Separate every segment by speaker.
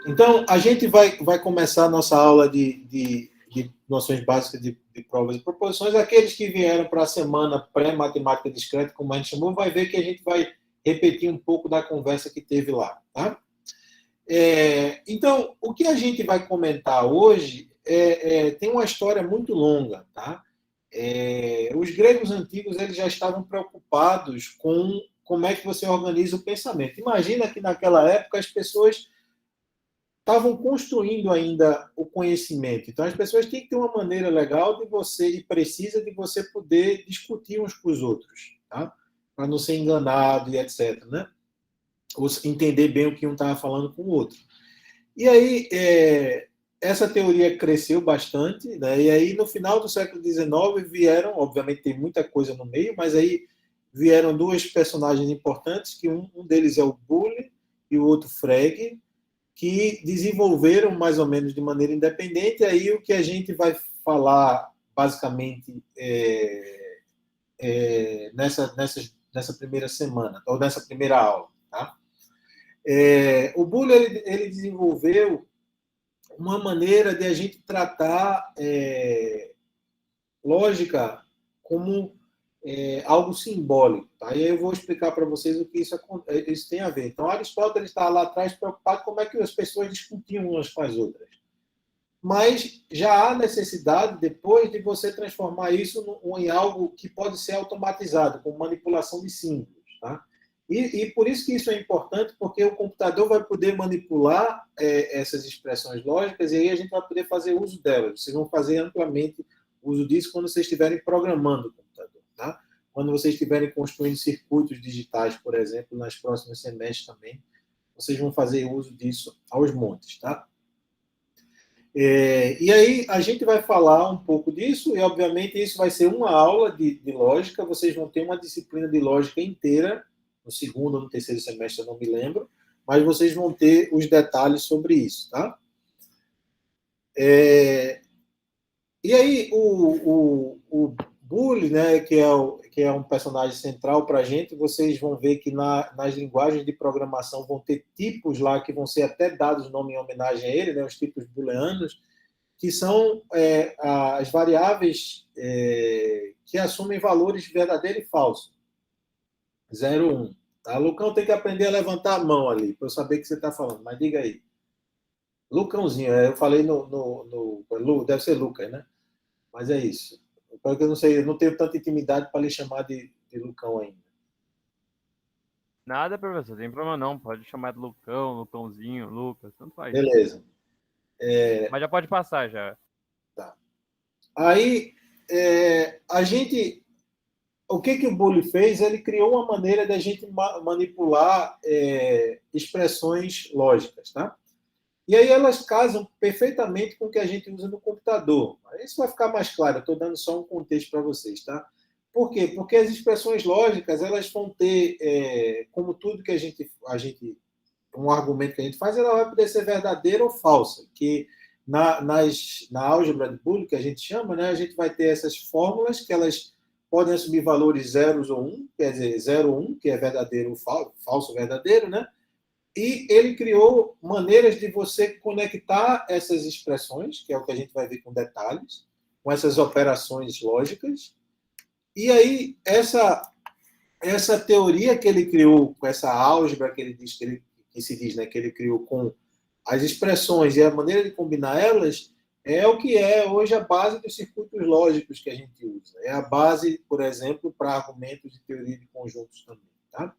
Speaker 1: Então, a gente vai começar a nossa aula de noções básicas de provas e proposições. Aqueles que vieram para a semana pré-matemática discreta, como a gente chamou, vai ver que a gente vai repetir um pouco da conversa que teve lá. Tá? Então, o que a gente vai comentar hoje tem uma história muito longa. Tá? Os gregos antigos eles já estavam preocupados com como é que você organiza o pensamento. Imagina que naquela época as pessoas estavam construindo ainda o conhecimento. Então, as pessoas têm que ter uma maneira legal de você, e precisa de você poder discutir uns com os outros, tá? Para não ser enganado e etc. Né? Ou entender bem o que um estava falando com o outro. E aí, essa teoria cresceu bastante, né? E aí, no final do século XIX, vieram, obviamente tem muita coisa no meio, mas aí vieram dois personagens importantes, que um deles é o Boole e o outro Frege, que desenvolveram mais ou menos de maneira independente. Aí o que a gente vai falar basicamente nessa primeira semana, ou nessa primeira aula. Tá? O Boole ele desenvolveu uma maneira de a gente tratar lógica como algo simbólico. Tá? E aí eu vou explicar para vocês o que isso tem a ver. Então, Aristóteles estava lá atrás preocupado com como é que as pessoas discutiam umas com as outras. Mas já há necessidade, depois, de você transformar isso em algo que pode ser automatizado, com manipulação de símbolos. Tá? E por isso que isso é importante, porque o computador vai poder manipular essas expressões lógicas e aí a gente vai poder fazer uso delas. Vocês vão fazer amplamente uso disso quando vocês estiverem programando o computador. Tá? Quando vocês estiverem construindo circuitos digitais, por exemplo, nas próximas semestres também, vocês vão fazer uso disso aos montes. Tá? E aí a gente vai falar um pouco disso e, obviamente, isso vai ser uma aula de lógica. Vocês vão ter uma disciplina de lógica inteira, no segundo ou no terceiro semestre, eu não me lembro, mas vocês vão ter os detalhes sobre isso. Tá? E aí o Boole, né, que é um personagem central para a gente, vocês vão ver que nas linguagens de programação vão ter tipos lá que vão ser até dados nome em homenagem a ele, né, os tipos booleanos, que são as variáveis que assumem valores verdadeiro e falso. 0, 1. Tá? Lucão tem que aprender a levantar a mão ali, para eu saber o que você está falando, mas diga aí. Lucãozinho, eu falei deve ser Lucas, né? Mas é isso. Porque eu não sei, eu não tenho tanta intimidade para lhe chamar de Lucão ainda.
Speaker 2: Nada, professor, tem problema não. Pode chamar de Lucão, Lucãozinho, Lucas, tanto faz.
Speaker 1: Beleza.
Speaker 2: Mas já pode passar já.
Speaker 1: Tá. Aí, o que o Boole fez? Ele criou uma maneira da gente manipular expressões lógicas, tá? E aí elas casam perfeitamente com o que a gente usa no computador. Isso vai ficar mais claro, eu estou dando só um contexto para vocês, tá? Por quê? Porque as expressões lógicas, elas vão ter, como tudo que a gente, um argumento que a gente faz, ela vai poder ser verdadeira ou falsa, que na álgebra de Boole, que a gente chama, né, a gente vai ter essas fórmulas que elas podem assumir valores zeros ou 1, quer dizer, 0 ou 1, que é verdadeiro ou falso ou verdadeiro, né? E ele criou maneiras de você conectar essas expressões, que é o que a gente vai ver com detalhes, com essas operações lógicas. E aí, essa teoria que ele criou, com essa álgebra que ele diz, né, que ele criou com as expressões e a maneira de combinar elas, é o que é hoje a base dos circuitos lógicos que a gente usa. É a base, por exemplo, para argumentos de teoria de conjuntos também. Tá?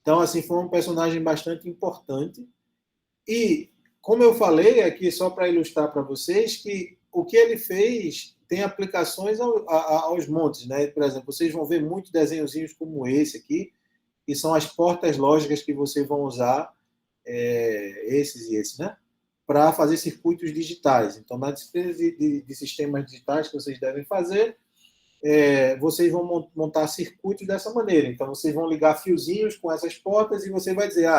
Speaker 1: Então, assim, foi um personagem bastante importante. E, como eu falei aqui, só para ilustrar para vocês, que o que ele fez tem aplicações aos montes, né? Por exemplo, vocês vão ver muitos desenhozinhos como esse aqui, que são as portas lógicas que vocês vão usar, esses e esses, né? Para fazer circuitos digitais. Então, na disciplina de sistemas digitais que vocês devem fazer, vocês vão montar circuitos dessa maneira. Então, vocês vão ligar fiozinhos com essas portas e você vai dizer,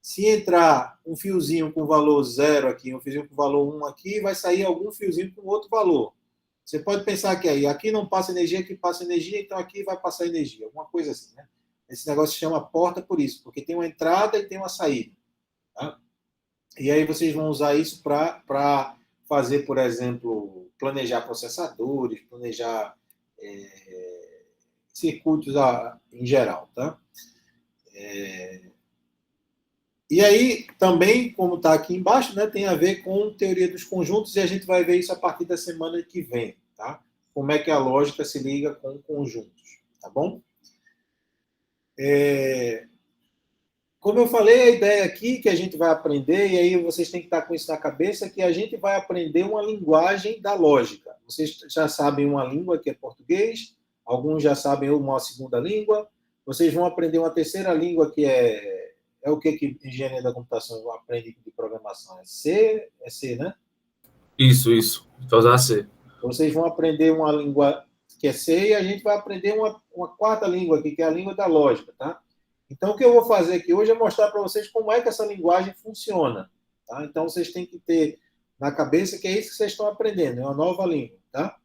Speaker 1: se entrar um fiozinho com valor 0 aqui, um fiozinho com valor 1 aqui, vai sair algum fiozinho com outro valor. Você pode pensar que aqui não passa energia, aqui passa energia, então aqui vai passar energia. Alguma coisa assim, né? Esse negócio se chama porta por isso, porque tem uma entrada e tem uma saída. Tá? E aí vocês vão usar isso para fazer, por exemplo, planejar processadores, planejar circuitos em geral, tá? E aí, também, como está aqui embaixo, né, tem a ver com teoria dos conjuntos, e a gente vai ver isso a partir da semana que vem, tá? Como é que a lógica se liga com conjuntos, tá bom? Como eu falei, a ideia aqui que a gente vai aprender, e aí vocês têm que estar com isso na cabeça, que a gente vai aprender uma linguagem da lógica. Vocês já sabem uma língua que é português, alguns já sabem uma segunda língua, vocês vão aprender uma terceira língua que é o que engenharia da computação aprende de programação? É C, né?
Speaker 3: Isso. Vai usar C.
Speaker 1: Vocês vão aprender uma língua que é C e a gente vai aprender uma quarta língua aqui, que é a língua da lógica, tá? Então, o que eu vou fazer aqui hoje é mostrar para vocês como é que essa linguagem funciona, tá? Então, vocês têm que ter na cabeça que é isso que vocês estão aprendendo, é uma nova língua, tá?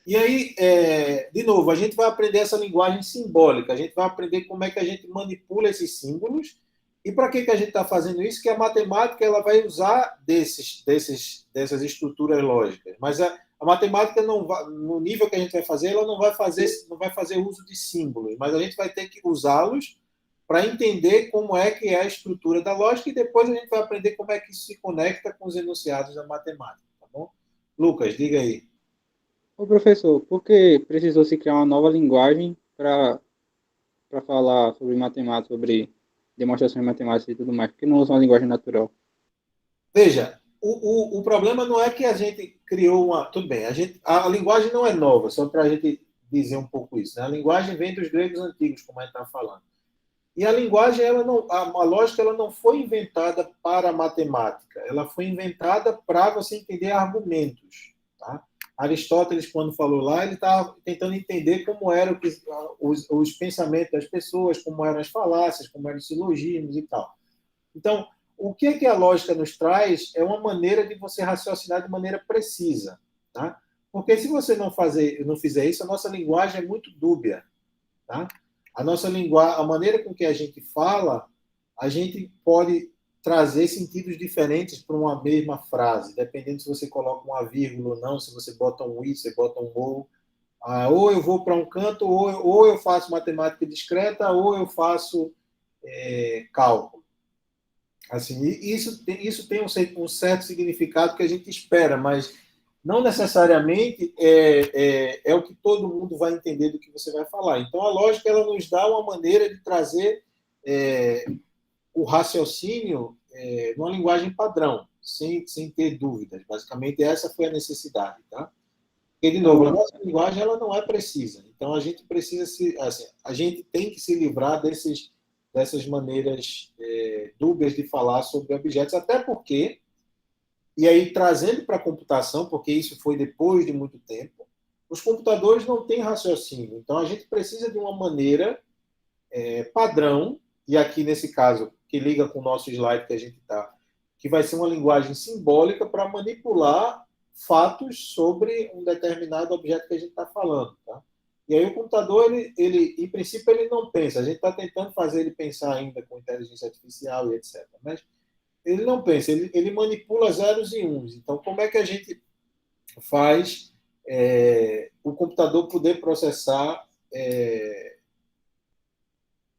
Speaker 1: E aí, de novo, a gente vai aprender essa linguagem simbólica, a gente vai aprender como é que a gente manipula esses símbolos e para que a gente está fazendo isso? Que a matemática ela vai usar dessas estruturas lógicas, mas a matemática não vai, no nível que a gente vai fazer, ela não vai fazer uso de símbolos, mas a gente vai ter que usá-los para entender como é que é a estrutura da lógica e depois a gente vai aprender como é que isso se conecta com os enunciados da matemática, tá bom? Lucas, diga aí.
Speaker 4: Ô professor, por que precisou se criar uma nova linguagem para falar sobre matemática, sobre demonstrações matemáticas e tudo mais? Por que não usa uma linguagem natural?
Speaker 1: Veja, o problema não é que a gente criou uma. Tudo bem, a linguagem não é nova, só para a gente dizer um pouco isso. Né? A linguagem vem dos gregos antigos, como a gente está falando. E a linguagem, a lógica, ela não foi inventada para a matemática, ela foi inventada para você entender argumentos. Tá? Aristóteles, quando falou lá, ele estava tentando entender como eram os pensamentos das pessoas, como eram as falácias, como eram os silogismos e tal. Então, o que a lógica nos traz é uma maneira de você raciocinar de maneira precisa. Tá? Porque se você não fizer isso, a nossa linguagem é muito dúbia. Tá? A nossa linguagem, a maneira com que a gente fala, a gente pode trazer sentidos diferentes para uma mesma frase, dependendo se você coloca uma vírgula ou não, se você bota um i, se você bota um ou. Ou eu vou para um canto, ou eu faço matemática discreta, ou eu faço cálculo. Assim, isso tem um certo significado que a gente espera, mas não necessariamente é o que todo mundo vai entender do que você vai falar. Então, a lógica ela nos dá uma maneira de trazer o raciocínio numa linguagem padrão, sem ter dúvidas. Basicamente, essa foi a necessidade. Tá? Porque, de novo, a nossa linguagem ela não é precisa. Então, a gente precisa a gente tem que se livrar dessas maneiras dúbias de falar sobre objetos, até porque, e aí trazendo para a computação, porque isso foi depois de muito tempo, os computadores não têm raciocínio. Então, a gente precisa de uma maneira padrão, e aqui nesse caso, que liga com o nosso slide que a gente está, que vai ser uma linguagem simbólica para manipular fatos sobre um determinado objeto que a gente está falando. Tá? E aí o computador, ele, em princípio, ele não pensa. A gente está tentando fazer ele pensar ainda com inteligência artificial e etc. Mas ele não pensa, ele manipula zeros e uns. Então, como é que a gente faz o computador poder processar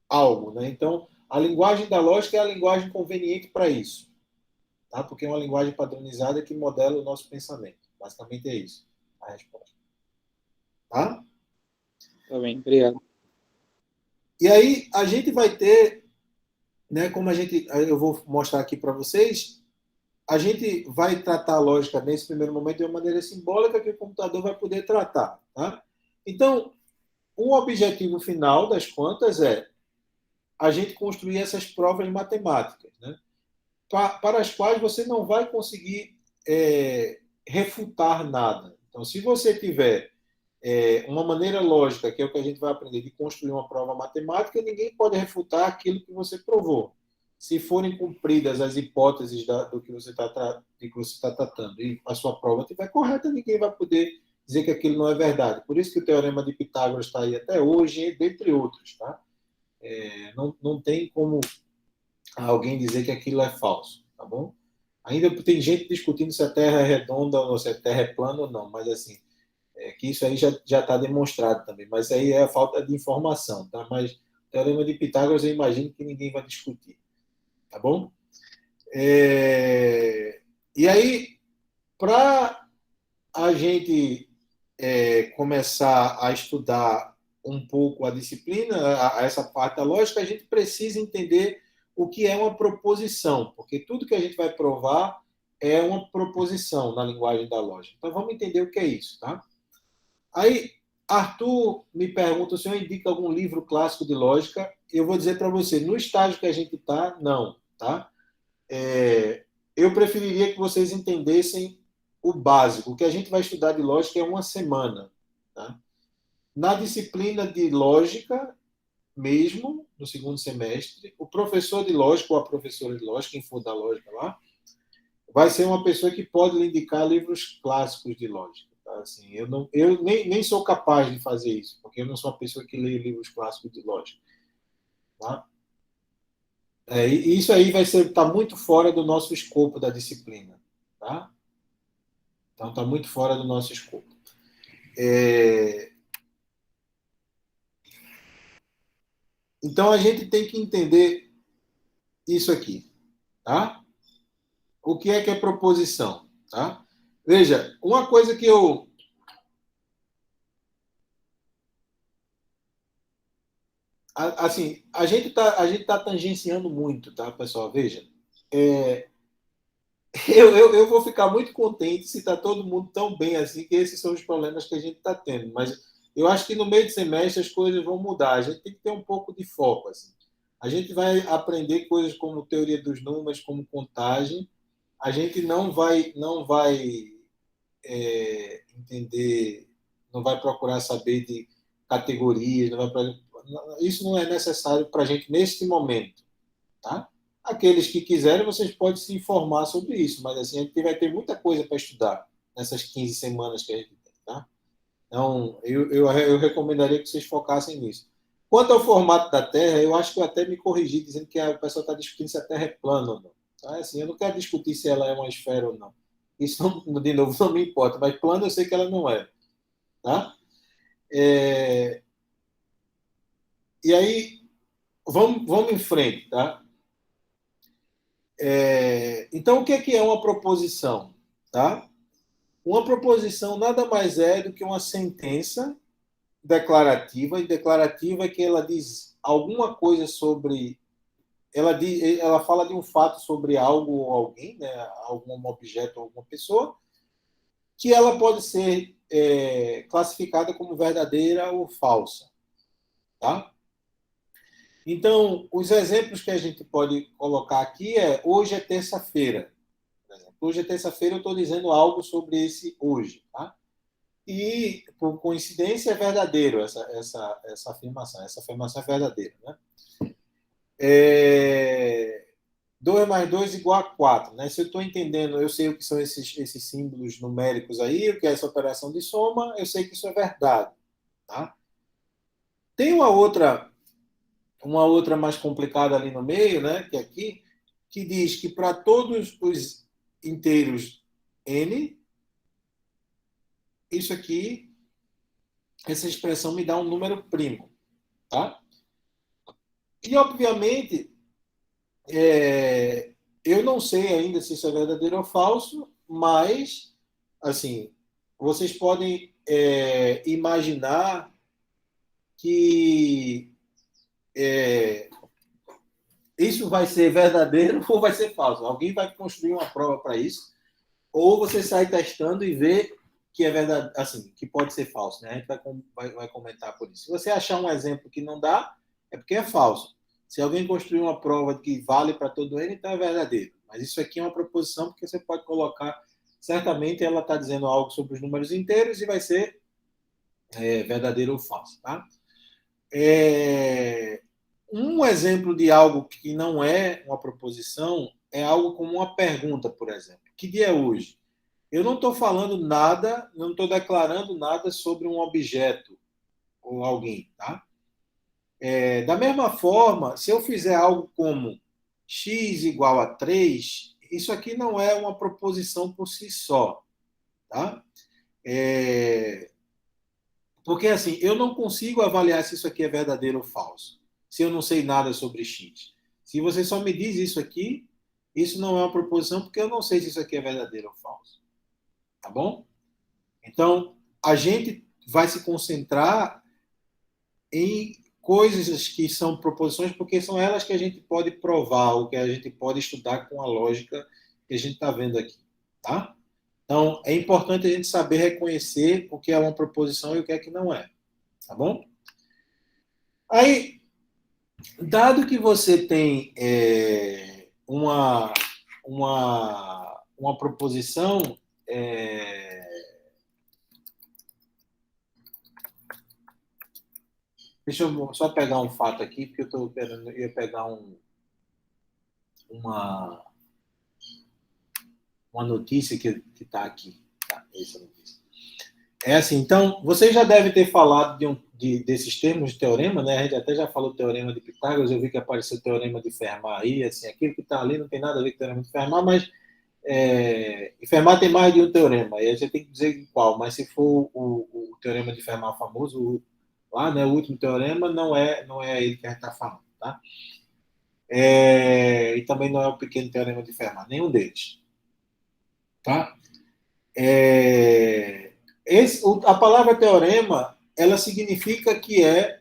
Speaker 1: algo? Né? Então, a linguagem da lógica é a linguagem conveniente para isso. Tá? Porque é uma linguagem padronizada que modela o nosso pensamento. Basicamente é isso a resposta. Tá?
Speaker 4: Tá bem, obrigado.
Speaker 1: E aí a gente vai ter, né, como eu vou mostrar aqui para vocês, a gente vai tratar a lógica nesse primeiro momento de uma maneira simbólica que o computador vai poder tratar. Tá? Então, o objetivo final das contas é a gente construir essas provas matemáticas, né, para as quais você não vai conseguir refutar nada. Então, se você tiver uma maneira lógica, que é o que a gente vai aprender, de construir uma prova matemática, ninguém pode refutar aquilo que você provou. Se forem cumpridas as hipóteses do que você está tratando e a sua prova estiver correta, ninguém vai poder dizer que aquilo não é verdade. Por isso que o teorema de Pitágoras está aí até hoje, dentre outros. Tá? Não tem como alguém dizer que aquilo é falso. tá bom? Ainda tem gente discutindo se a Terra é redonda ou se a Terra é plana ou não, mas assim, que isso aí já está demonstrado também, mas aí é a falta de informação, tá? Mas o Teorema de Pitágoras eu imagino que ninguém vai discutir, tá bom? E aí, para a gente começar a estudar um pouco a disciplina, essa parte da lógica, a gente precisa entender o que é uma proposição, porque tudo que a gente vai provar é uma proposição na linguagem da lógica. Então, vamos entender o que é isso, tá? Aí, Arthur me pergunta se eu indico algum livro clássico de lógica. Eu vou dizer para você, no estágio que a gente está, não, tá? Eu preferiria que vocês entendessem o básico. O que a gente vai estudar de lógica é uma semana. Tá? Na disciplina de lógica, mesmo, no segundo semestre, o professor de lógica ou a professora de lógica, quem for da lógica lá, vai ser uma pessoa que pode lhe indicar livros clássicos de lógica. Tá? Assim, eu nem sou capaz de fazer isso, porque eu não sou uma pessoa que lê livros clássicos de lógica. Tá? E isso aí vai estar muito fora do nosso escopo da disciplina. Tá? Então, está muito fora do nosso escopo. Então, a gente tem que entender isso aqui. Tá? O que é proposição? Tá? Veja, uma coisa que eu... Assim, a gente tá tangenciando muito, tá, pessoal? Veja, eu vou ficar muito contente se está todo mundo tão bem assim, que esses são os problemas que a gente está tendo. Mas eu acho que no meio de semestre as coisas vão mudar. A gente tem que ter um pouco de foco. Assim. A gente vai aprender coisas como teoria dos números, como contagem. A gente não vai entender, não vai procurar saber de categorias, isso não é necessário para a gente neste momento, tá? Aqueles que quiserem, vocês podem se informar sobre isso, mas assim, a gente vai ter muita coisa para estudar nessas 15 semanas que a gente tem, tá? Então, eu recomendaria que vocês focassem nisso. Quanto ao formato da Terra, eu acho que eu até me corrigi, dizendo que o pessoal está discutindo se a Terra é plana ou não. Tá? Assim, eu não quero discutir se ela é uma esfera ou não. Isso, de novo, não me importa, mas plana eu sei que ela não é. Tá? E aí, vamos em frente, tá? Então, o que é uma proposição? Tá? Uma proposição nada mais é do que uma sentença declarativa, e declarativa é que ela diz alguma coisa sobre... Ela fala de um fato sobre algo ou alguém, né? Algum objeto ou alguma pessoa, que ela pode ser classificada como verdadeira ou falsa. Tá? Então, os exemplos que a gente pode colocar aqui hoje é terça-feira. Hoje é terça-feira, eu estou dizendo algo sobre esse hoje. Tá? E, por coincidência, é verdadeiro essa afirmação. Essa afirmação é verdadeira. Né? 2 mais 2 igual a 4. Né? Se eu estou entendendo, eu sei o que são esses símbolos numéricos aí, o que é essa operação de soma, eu sei que isso é verdade. Tá? Tem uma outra mais complicada ali no meio, né, que é aqui, que diz que para todos os inteiros n, isso aqui, essa expressão me dá um número primo. Tá? E, obviamente, eu não sei ainda se isso é verdadeiro ou falso, mas, assim, vocês podem imaginar que isso vai ser verdadeiro ou vai ser falso. Alguém vai construir uma prova para isso, ou você sai testando e vê que é verdade, assim, que pode ser falso. Né? A gente vai comentar por isso. Se você achar um exemplo que não dá, é porque é falso. Se alguém construir uma prova que vale para todo N, então é verdadeiro. Mas isso aqui é uma proposição, porque você pode colocar, certamente ela está dizendo algo sobre os números inteiros e vai ser verdadeiro ou falso. Tá? Um exemplo de algo que não é uma proposição é algo como uma pergunta, por exemplo. Que dia é hoje? Eu não estou falando nada, não estou declarando nada sobre um objeto ou alguém. Tá? Da mesma forma, se eu fizer algo como x igual a 3, isso aqui não é uma proposição por si só, tá? Porque, assim, eu não consigo avaliar se isso aqui é verdadeiro ou falso, se eu não sei nada sobre X. Se você só me diz isso aqui, isso não é uma proposição, porque eu não sei se isso aqui é verdadeiro ou falso. Tá bom? Então, a gente vai se concentrar em coisas que são proposições, porque são elas que a gente pode provar, ou que a gente pode estudar com a lógica que a gente está vendo aqui. Tá? Então, é importante a gente saber reconhecer o que é uma proposição e o que é que não é. Tá bom? Aí, dado que você tem uma proposição, deixa eu só pegar um fato aqui, porque eu ia pegar uma notícia que está aqui. Tá, essa notícia. É assim, então, você já deve ter falado desses termos de teorema, né? A gente até já falou do teorema de Pitágoras, eu vi que apareceu o teorema de Fermat aí, assim, aquilo que está ali não tem nada a ver com o teorema de Fermat, mas Fermat tem mais de um teorema, aí você tem que dizer qual, mas se for o teorema de Fermat famoso, lá, né, o último teorema, não é ele que a gente está falando, tá? E também não é o pequeno teorema de Fermat, nenhum deles. Tá? A palavra teorema, ela significa que é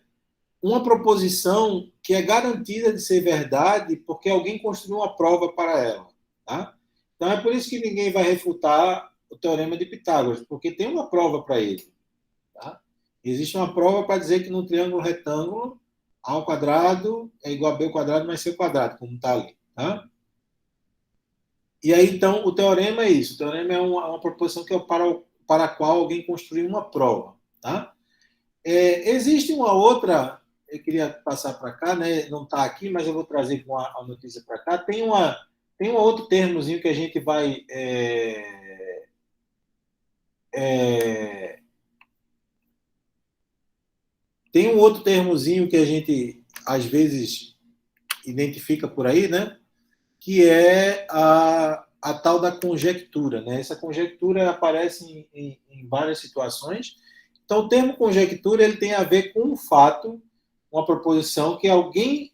Speaker 1: uma proposição que é garantida de ser verdade porque alguém construiu uma prova para ela. Tá? Então, é por isso que ninguém vai refutar o teorema de Pitágoras, porque tem uma prova para ele. Tá? Existe uma prova para dizer que num triângulo retângulo, A ao quadrado é igual a B ao quadrado mais C ao quadrado, como está ali. Tá? E aí, então, o teorema é isso. O teorema é uma proposição que é para a qual alguém construiu uma prova. Tá? Existe uma outra, eu queria passar para cá, né? Não está aqui, mas eu vou trazer a notícia para cá. Tem um outro termozinho que a gente vai... Tem um outro termozinho que a gente, às vezes, identifica por aí, né? Que é a tal da conjectura. Né? Essa conjectura aparece em várias situações. Então, o termo conjectura ele tem a ver com um fato, uma proposição que alguém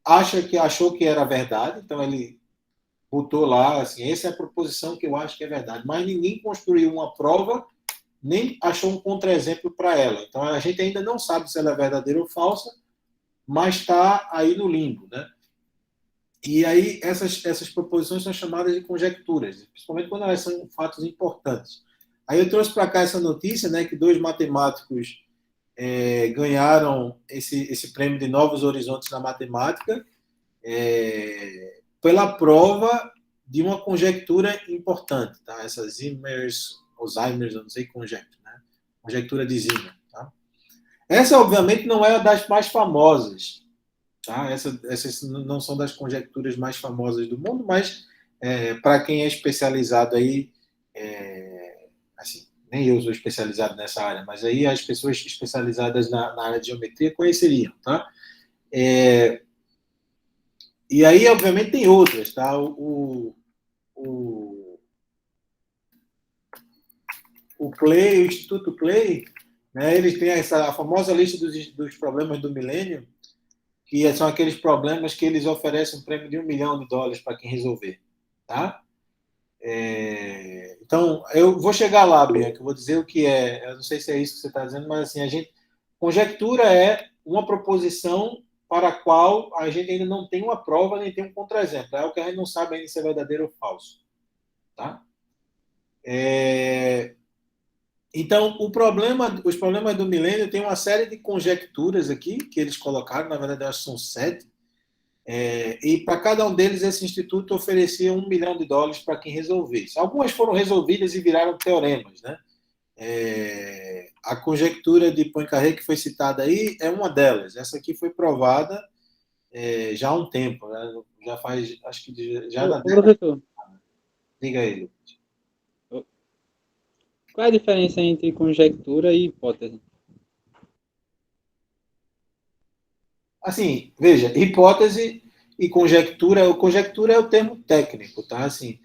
Speaker 1: achou que era verdade, então ele botou lá, assim, essa é a proposição que eu acho que é verdade, mas ninguém construiu uma prova, nem achou um contra-exemplo para ela. Então, a gente ainda não sabe se ela é verdadeira ou falsa, mas está aí no limbo, né? E aí, essas proposições são chamadas de conjecturas, principalmente quando elas são fatos importantes. Aí eu trouxe para cá essa notícia, né, que 2 matemáticos ganharam esse prêmio de Novos Horizontes na Matemática pela prova de uma conjectura importante. Tá? Essa Zimmer's, eu não sei, conjectura de Zimmer. Tá? Essa, obviamente, não é uma das mais famosas. Tá? Essas não são das conjecturas mais famosas do mundo, mas para quem é especializado aí, assim, nem eu sou especializado nessa área, mas aí as pessoas especializadas na área de geometria conheceriam. Tá? E aí, obviamente, tem outras. Tá? O Clay, o Instituto Clay, né, eles têm a famosa lista dos problemas do milênio, que são aqueles problemas que eles oferecem um prêmio de $1 milhão para quem resolver. Tá? Então, eu vou chegar lá, Bianca, eu vou dizer o que é. Eu não sei se é isso que você está dizendo, mas assim, conjectura é uma proposição para a qual a gente ainda não tem uma prova nem tem um contra-exemplo. É o que a gente não sabe ainda se é verdadeiro ou falso. Tá? Então, os problemas do milênio tem uma série de conjecturas aqui que eles colocaram, na verdade, acho que são 7. E para cada um deles, esse instituto oferecia $1 milhão para quem resolvesse. Algumas foram resolvidas e viraram teoremas. Né? A conjectura de Poincaré, que foi citada aí, é uma delas. Essa aqui foi provada já há um tempo. Né? Já faz, acho que já na década.
Speaker 4: Professor,
Speaker 1: Diga aí, Lucas.
Speaker 4: qual é a diferença entre conjectura e hipótese?
Speaker 1: Assim, veja, hipótese E conjectura é o termo técnico, tá? Assim,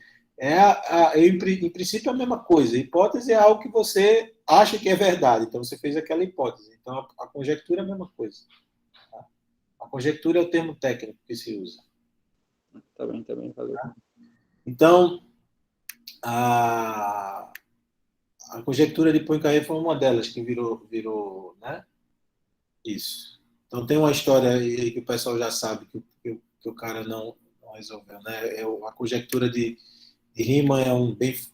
Speaker 1: em princípio é a mesma coisa. Hipótese é algo que você acha que é verdade, então você fez aquela hipótese. Então a conjectura é a mesma coisa. Tá? A conjectura é o termo técnico que se usa.
Speaker 4: Tá bem, valeu.
Speaker 1: Então, a conjectura de Poincaré foi uma delas que virou, né? Isso. Então tem uma história aí que o pessoal já sabe que o cara não resolveu, né? A conjectura de Riemann é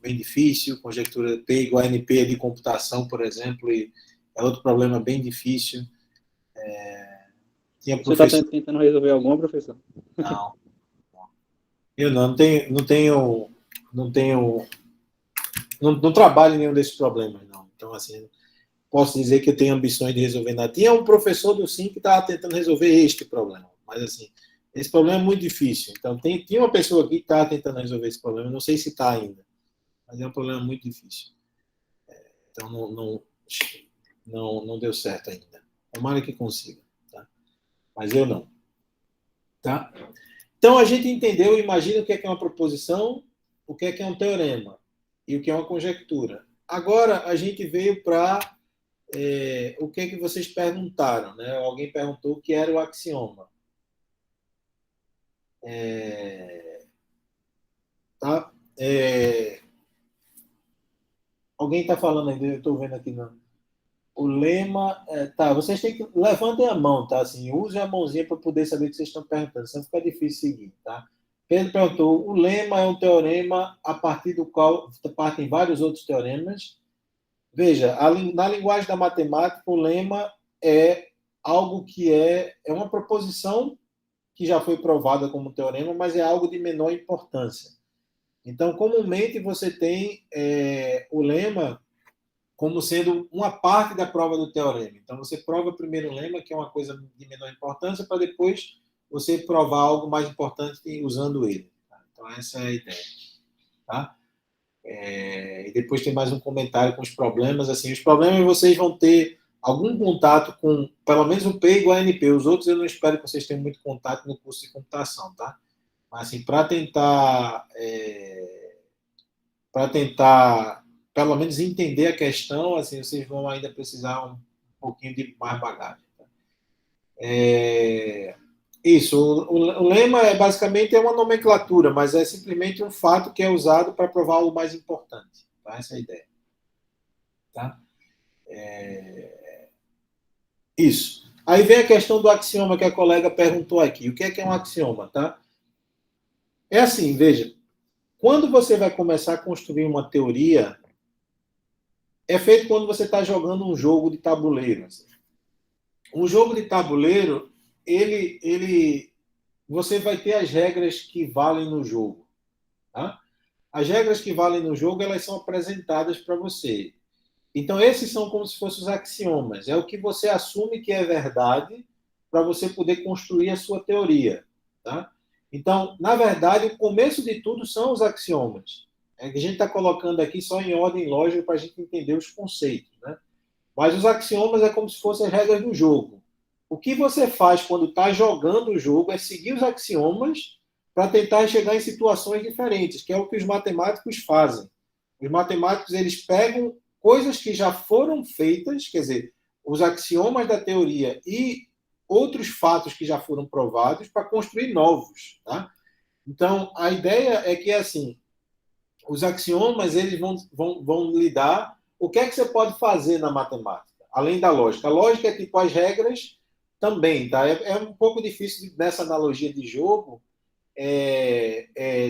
Speaker 1: bem difícil, conjectura P igual a NP de computação, por exemplo, e é outro problema bem difícil. Tinha
Speaker 4: Você está
Speaker 1: professor...
Speaker 4: tentando resolver alguma, professor?
Speaker 1: Não. Eu não trabalho em nenhum desses problemas, não. Então, assim, posso dizer que eu tenho ambições de resolver nada. Tinha um professor do SIM que estava tentando resolver este problema, mas, assim, esse problema é muito difícil. Então, tinha uma pessoa aqui que estava tentando resolver esse problema, não sei se está ainda, mas é um problema muito difícil. Então, não deu certo ainda. Tomara que consiga, tá? Mas eu não. Tá? Então, a gente entendeu, imagina o que é uma proposição, o que é um teorema e o que é uma conjectura. Agora, a gente veio para o que é que vocês perguntaram, né? Alguém perguntou o que era o axioma. Tá? Alguém está falando ainda, eu estou vendo aqui, não. O lema, tá, vocês têm que, levantem a mão, tá? Assim, usem a mãozinha para poder saber o que vocês estão perguntando, senão fica difícil seguir, tá? Pedro perguntou, o lema é um teorema a partir do qual partem vários outros teoremas. Veja, na linguagem da matemática, o lema é algo que é uma proposição que já foi provada como teorema, mas é algo de menor importância. Então, comumente, você tem o lema como sendo uma parte da prova do teorema. Então, você prova primeiro o lema, que é uma coisa de menor importância, para depois você provar algo mais importante usando ele. Tá? Então, essa é a ideia. Tá? E depois tem mais um comentário com os problemas. Assim, os problemas vocês vão ter algum contato com, pelo menos o P igual a NP. Os outros eu não espero que vocês tenham muito contato no curso de computação. Tá? Mas, assim, para tentar pelo menos entender a questão, assim, vocês vão ainda precisar um pouquinho de mais bagagem. Tá? Isso, o lema basicamente é uma nomenclatura, mas é simplesmente um fato que é usado para provar algo mais importante. Tá? Essa é a ideia. Tá? Isso. Aí vem a questão do axioma que a colega perguntou aqui. O que é um axioma? Tá? É assim, veja, quando você vai começar a construir uma teoria, é feito quando você está jogando um jogo de tabuleiro. Assim. Um jogo de tabuleiro, você vai ter as regras que valem no jogo. Tá? As regras que valem no jogo, elas são apresentadas para você. Então, esses são como se fossem os axiomas. É o que você assume que é verdade para você poder construir a sua teoria. Tá? Então, na verdade, o começo de tudo são os axiomas. A gente está colocando aqui só em ordem lógica para a gente entender os conceitos. Né? Mas os axiomas é como se fossem as regras do jogo. O que você faz quando está jogando o jogo é seguir os axiomas para tentar chegar em situações diferentes, que é o que os matemáticos fazem. Os matemáticos eles pegam coisas que já foram feitas, quer dizer, os axiomas da teoria e outros fatos que já foram provados para construir novos. Tá? Então, a ideia é que, assim, os axiomas eles vão lhe dar o que é que você pode fazer na matemática, além da lógica. A lógica é tipo as regras também, tá? É um pouco difícil nessa analogia de jogo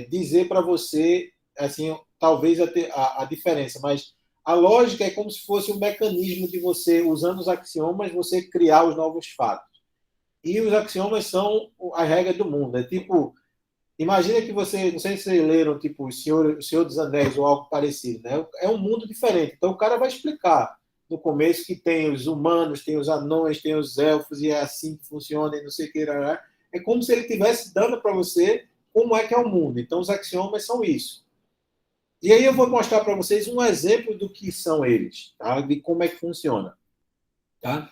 Speaker 1: dizer para você, assim, talvez a diferença, mas a lógica é como se fosse um mecanismo de você, usando os axiomas, você criar os novos fatos. E os axiomas são a regra do mundo. É tipo, imagina que você, não sei se vocês leram, tipo, o Senhor dos Anéis ou algo parecido, né? É um mundo diferente. Então o cara vai explicar no começo que tem os humanos, tem os anões, tem os elfos, e é assim que funciona, e não sei o que. É como se ele estivesse dando para você como é que é o mundo. Então os axiomas são isso. E aí eu vou mostrar para vocês um exemplo do que são eles, tá? De como é que funciona. Tá?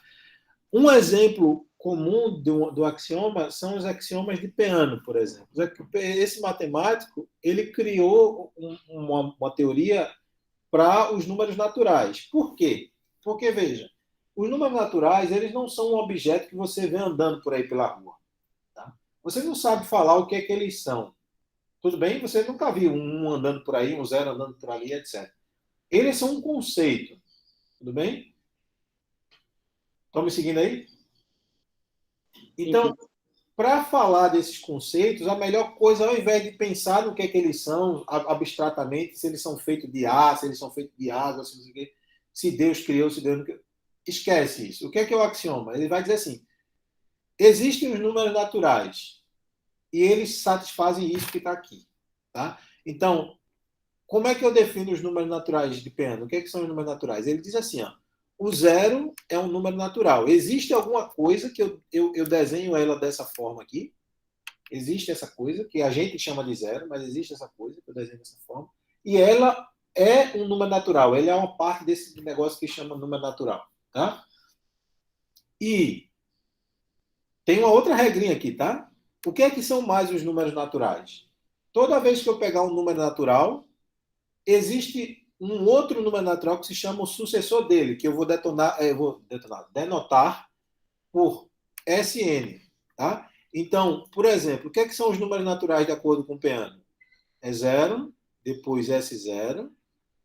Speaker 1: Um exemplo comum do axioma são os axiomas de Peano, por exemplo. Esse matemático ele criou uma teoria para os números naturais. Por quê? Porque, veja, os números naturais eles não são um objeto que você vê andando por aí pela rua. Tá? Você não sabe falar o que é que eles são. Tudo bem? Você nunca viu um andando por aí, um zero andando por ali, etc. Eles são um conceito. Tudo bem? Estão me seguindo aí? Então, para falar desses conceitos, a melhor coisa, ao invés de pensar no que é que eles são, abstratamente, se eles são feitos de ar, se eles são feitos de água, se Deus criou, se Deus não criou, esquece isso. O que é o axioma? Ele vai dizer assim, existem os números naturais e eles satisfazem isso que está aqui. Tá? Então, como é que eu defino os números naturais de Peano? O que são os números naturais? Ele diz assim, ó, o zero é um número natural. Existe alguma coisa que eu desenho ela dessa forma aqui. Existe essa coisa, que a gente chama de zero, mas existe essa coisa que eu desenho dessa forma. E ela é um número natural. Ele é uma parte desse negócio que chama número natural. Tá? E tem uma outra regrinha aqui, tá? O que é que são mais os números naturais? Toda vez que eu pegar um número natural, existe um outro número natural que se chama o sucessor dele, que eu vou denotar por Sn. Tá? Então, por exemplo, o que é que são os números naturais de acordo com o Peano? É 0, depois S0,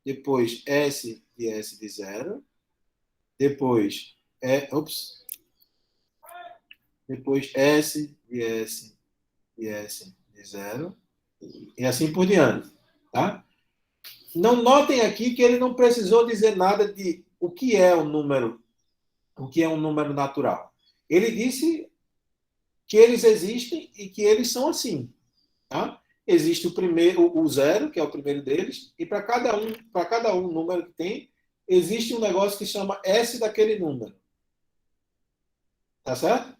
Speaker 1: depois S de S de 0, depois depois S de S de S de 0, e assim por diante. Tá? Não notem aqui que ele não precisou dizer nada de o que é um número natural. Ele disse que eles existem e que eles são assim. Tá? Existe o zero, que é o primeiro deles, e para cada um número que tem, existe um negócio que chama S daquele número. Tá certo?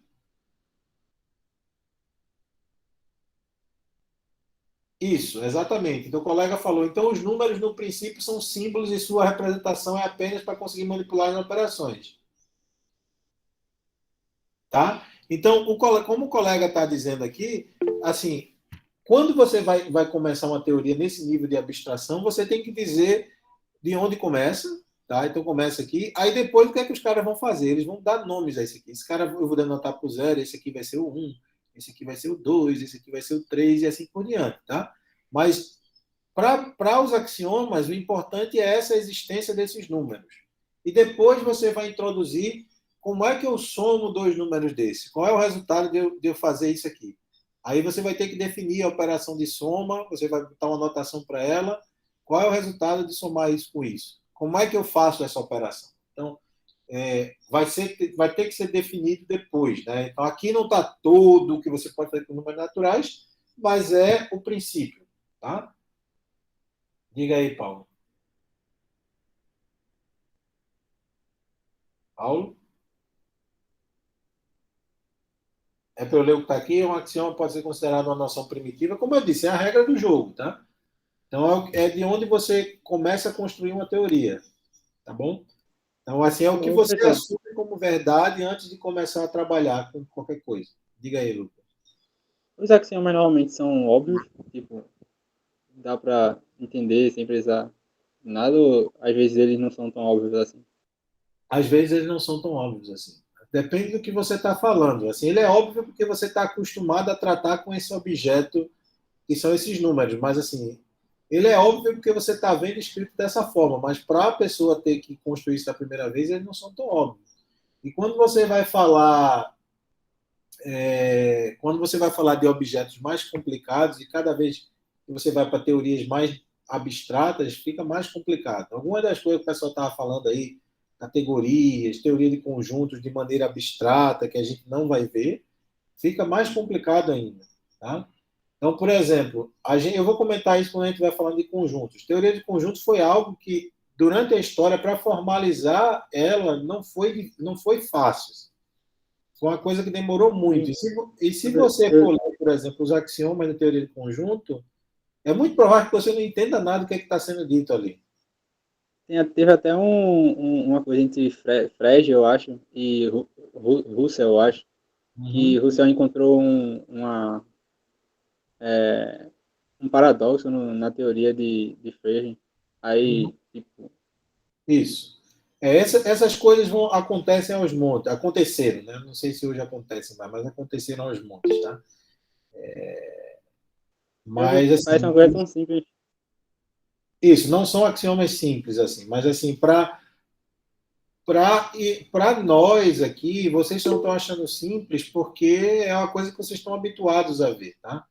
Speaker 1: Isso, exatamente. Então o colega falou, então os números no princípio são símbolos e sua representação é apenas para conseguir manipular as operações. Tá? Então, como o colega está dizendo aqui, assim, quando você vai começar uma teoria nesse nível de abstração, você tem que dizer de onde começa, tá? Então começa aqui, aí depois o que é que os caras vão fazer? Eles vão dar nomes a esse aqui. Esse cara eu vou denotar para o 0, esse aqui vai ser o 1, esse aqui vai ser o 2, esse aqui vai ser o 3 e assim por diante, tá? Mas para os axiomas, o importante é essa existência desses números. E depois você vai introduzir como é que eu somo dois números desses. Qual é o resultado de eu fazer isso aqui? Aí você vai ter que definir a operação de soma, você vai botar uma notação para ela. Qual é o resultado de somar isso com isso? Como é que eu faço essa operação? Então, vai ter que ser definido depois. Né? Então, aqui não está todo o que você pode fazer com números naturais, mas é o princípio. Tá? Diga aí, Paulo. Paulo? É para eu ler o que está aqui, um axioma pode ser considerado uma noção primitiva. Como eu disse, é a regra do jogo, tá? Então, é de onde você começa a construir uma teoria, tá bom? Então, assim, é o que você assume como verdade antes de começar a trabalhar com qualquer coisa. Diga aí, Lucas.
Speaker 4: Os axiomas normalmente são óbvios, tipo, dá para entender sem precisar nada, ou às vezes eles não são tão óbvios assim?
Speaker 1: Às vezes eles não são tão óbvios assim. Depende do que você está falando. Assim, ele é óbvio porque você está acostumado a tratar com esse objeto que são esses números, mas assim, ele é óbvio porque você está vendo escrito dessa forma, mas para a pessoa ter que construir isso da primeira vez, eles não são tão óbvios. E quando você vai falar de objetos mais complicados, e cada vez que você vai para teorias mais abstratas, fica mais complicado. Algumas das coisas que o pessoal estava falando aí, categorias, teoria de conjuntos de maneira abstrata, que a gente não vai ver, fica mais complicado ainda. Tá? Então, por exemplo, eu vou comentar isso quando a gente vai falando de conjuntos. Teoria de conjuntos foi algo que, durante a história, para formalizar ela, não foi fácil. Foi uma coisa que demorou muito. E se você for ler, por exemplo, os axiomas da teoria de conjunto, é muito provável que você não entenda nada do que está sendo dito ali.
Speaker 4: Teve até uma coisa entre Frege, eu acho, e Russell, eu acho, que Husserl encontrou um paradoxo na teoria de Frege. Aí, tipo,
Speaker 1: Isso. Essas coisas acontecem aos montes, aconteceram, né? Não sei se hoje acontecem mais, mas aconteceram aos montes, tá? Mas,
Speaker 4: parece
Speaker 1: assim,
Speaker 4: uma coisa tão simples.
Speaker 1: isso, não são axiomas simples, assim, mas, assim, para nós aqui, vocês não estão achando simples porque é uma coisa que vocês estão habituados a ver, tá?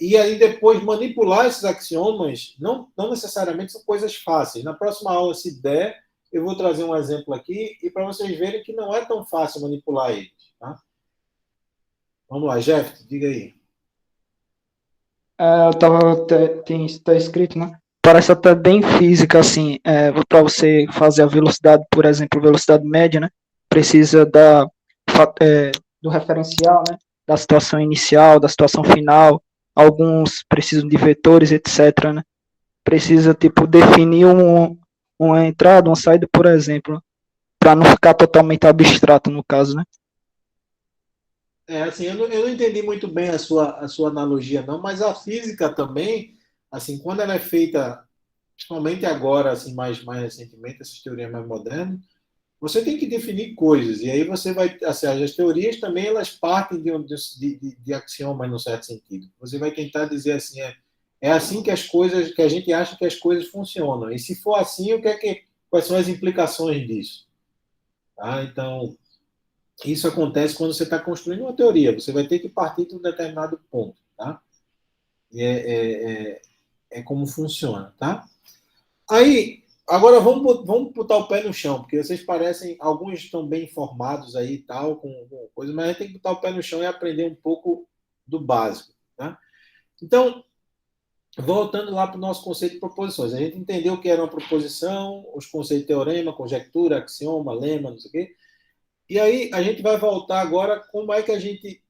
Speaker 1: E aí depois manipular esses axiomas não necessariamente são coisas fáceis. Na próxima aula, se der, eu vou trazer um exemplo aqui e para vocês verem que não é tão fácil manipular eles. Tá? Vamos lá, Jeff, diga aí.
Speaker 5: Eu tava, tá escrito, né? Parece até bem física, assim, para você fazer a velocidade, por exemplo, velocidade média, né? Precisa do referencial, né? Da situação inicial, da situação final. Alguns precisam de vetores, etc, né? Precisa, tipo, definir uma entrada, uma saída, por exemplo, para não ficar totalmente abstrato, no caso, né?
Speaker 1: Assim, eu não entendi muito bem a sua analogia, não, mas a física também, assim, quando ela é feita, principalmente agora, assim, mais recentemente, essas teorias mais modernas, você tem que definir coisas, e aí você vai, assim, as teorias também, elas partem de axiomas, num certo sentido. Você vai tentar dizer assim, é assim que as coisas, que a gente acha que as coisas funcionam, e se for assim, quais são as implicações disso? Tá? Então, isso acontece quando você está construindo uma teoria, você vai ter que partir de um determinado ponto, tá? E é como funciona, tá? Aí, agora vamos botar o pé no chão, porque vocês parecem, alguns estão bem informados aí e tal, com coisa, mas a gente tem que botar o pé no chão e aprender um pouco do básico, tá? Então, voltando lá para o nosso conceito de proposições, a gente entendeu o que era uma proposição, os conceitos de teorema, conjectura, axioma, lema, não sei o quê, e aí a gente vai voltar agora como é que a gente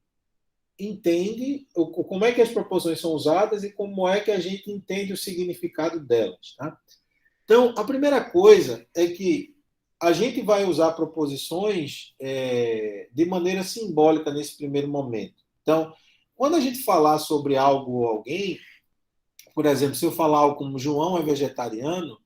Speaker 1: entende, como é que as proposições são usadas e como é que a gente entende o significado delas, tá? Então, a primeira coisa é que a gente vai usar proposições de maneira simbólica nesse primeiro momento. Então, quando a gente falar sobre algo ou alguém, por exemplo, se eu falar algo como João é vegetariano,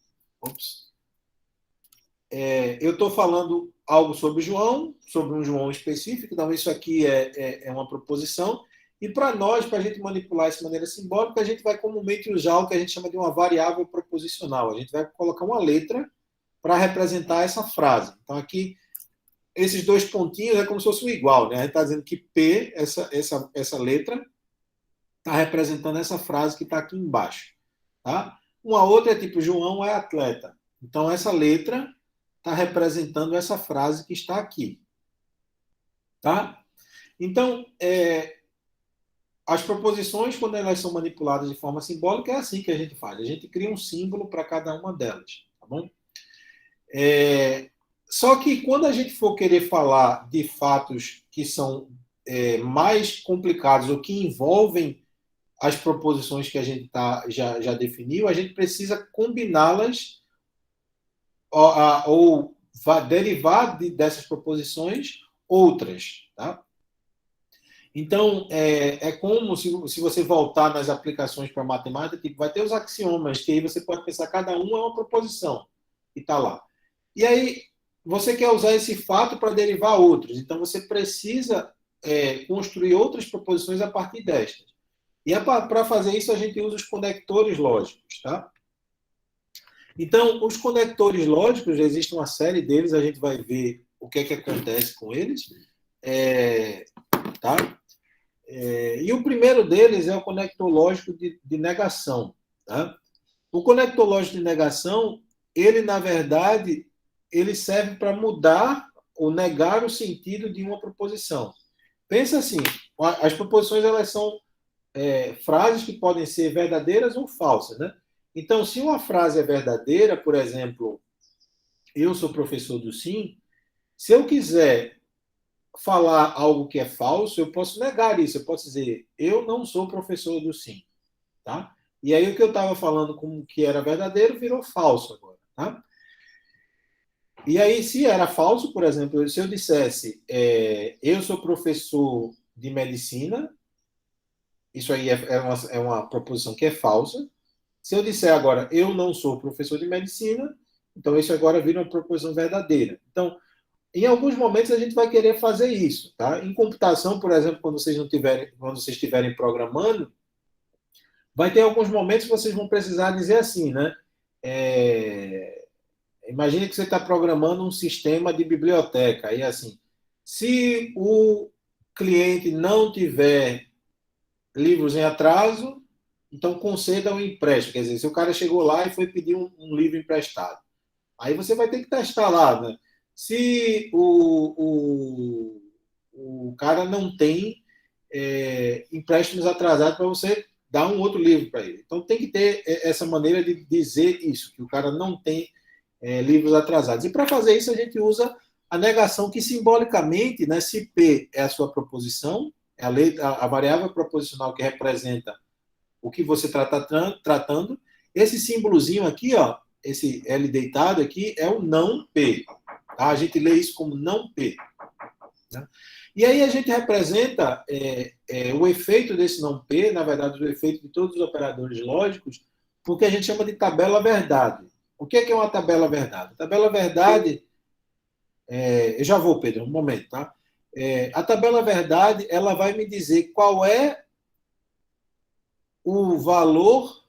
Speaker 1: eu estou falando algo sobre João, sobre um João específico, então isso aqui é uma proposição, e para nós, para a gente manipular isso de maneira simbólica, a gente vai comumente usar o que a gente chama de uma variável proposicional. A gente vai colocar uma letra para representar essa frase. Então, aqui, esses dois pontinhos é como se fosse um igual, né? A gente está dizendo que P, essa letra, está representando essa frase que está aqui embaixo. Tá? Uma outra é tipo, João é atleta. Então, essa letra está representando essa frase que está aqui. Tá? Então, as proposições, quando elas são manipuladas de forma simbólica, é assim que a gente faz. A gente cria um símbolo para cada uma delas. Tá bom? Só que quando a gente for querer falar de fatos que são mais complicados ou que envolvem as proposições que a gente já definiu, a gente precisa combiná-las ou derivar dessas proposições outras. Tá? Então, como se você voltar nas aplicações para matemática, tipo, vai ter os axiomas, que aí você pode pensar, cada um é uma proposição, e está lá. E aí, você quer usar esse fato para derivar outros. Então, você precisa construir outras proposições a partir destas. E para fazer isso, a gente usa os conectores lógicos. Tá? Então, os conectores lógicos, existe uma série deles, a gente vai ver o que acontece com eles. Tá? E o primeiro deles é o conector lógico de negação. Tá? O conector lógico de negação, ele, na verdade, ele serve para mudar ou negar o sentido de uma proposição. Pensa assim, as proposições elas são frases que podem ser verdadeiras ou falsas. Né? Então, se uma frase é verdadeira, por exemplo, eu sou professor do Sim, se eu quiser falar algo que é falso, eu posso negar isso. Eu posso dizer, eu não sou professor do Sim. Tá? E aí o que eu estava falando como que era verdadeiro virou falso agora. Tá? E aí, se era falso, por exemplo, se eu dissesse eu sou professor de medicina, isso aí é uma proposição que é falsa. Se eu disser agora eu não sou professor de medicina, então isso agora vira uma proposição verdadeira. Então, em alguns momentos a gente vai querer fazer isso, tá? Em computação, por exemplo, quando vocês estiverem programando, vai ter alguns momentos que vocês vão precisar dizer assim, né? Imagine que você está programando um sistema de biblioteca. Aí, assim, se o cliente não tiver livros em atraso, então conceda um empréstimo. Quer dizer, se o cara chegou lá e foi pedir um livro emprestado, aí você vai ter que testar lá, né? Se o cara não tem empréstimos atrasados para você dar um outro livro para ele. Então tem que ter essa maneira de dizer isso, que o cara não tem livros atrasados. E para fazer isso a gente usa a negação que simbolicamente, né, se P é a sua proposição, é a variável proposicional que representa o que você está tratando, esse símbolozinho aqui, ó, esse L deitado aqui, é o não P. Tá? A gente lê isso como não P. Né? E aí a gente representa o efeito desse não P, na verdade, o efeito de todos os operadores lógicos, porque a gente chama de tabela verdade. O que é uma tabela verdade? A tabela verdade, eu já vou, Pedro, um momento, tá? A tabela verdade, ela vai me dizer qual é o valor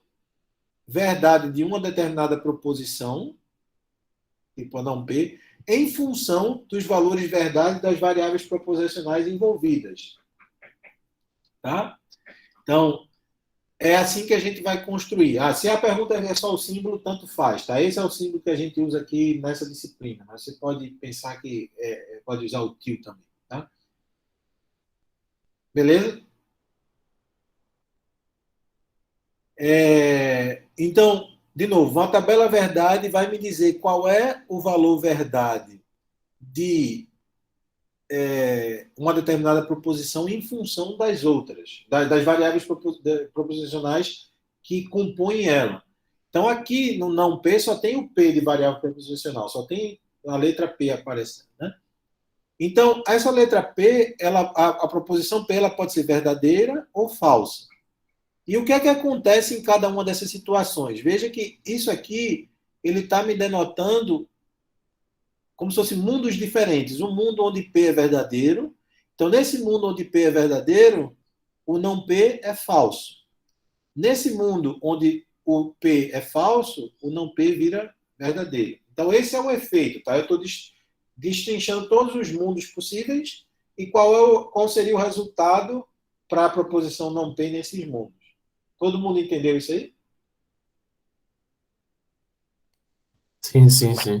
Speaker 1: verdade de uma determinada proposição, tipo a não P, em função dos valores verdade das variáveis proposicionais envolvidas. Tá? Então, é assim que a gente vai construir. Se a pergunta é só o símbolo, tanto faz. Tá? Esse é o símbolo que a gente usa aqui nessa disciplina. Mas você pode pensar que pode usar o til também. Tá? Beleza? Então, de novo, uma tabela verdade vai me dizer qual é o valor verdade de uma determinada proposição em função das outras, das variáveis proposicionais que compõem ela. Então, aqui no não P só tem o P de variável proposicional, só tem a letra P aparecendo. Né? Então, essa letra P, a proposição P ela pode ser verdadeira ou falsa. E o que é que acontece em cada uma dessas situações? Veja que isso aqui ele está me denotando como se fossem mundos diferentes. Um mundo onde P é verdadeiro. Então, nesse mundo onde P é verdadeiro, o não P é falso. Nesse mundo onde o P é falso, o não P vira verdadeiro. Então, esse é o efeito. Tá? Eu estou destrinchando todos os mundos possíveis e qual seria o resultado para a proposição não P nesses mundos. Todo mundo entendeu isso aí?
Speaker 3: Sim, sim, sim.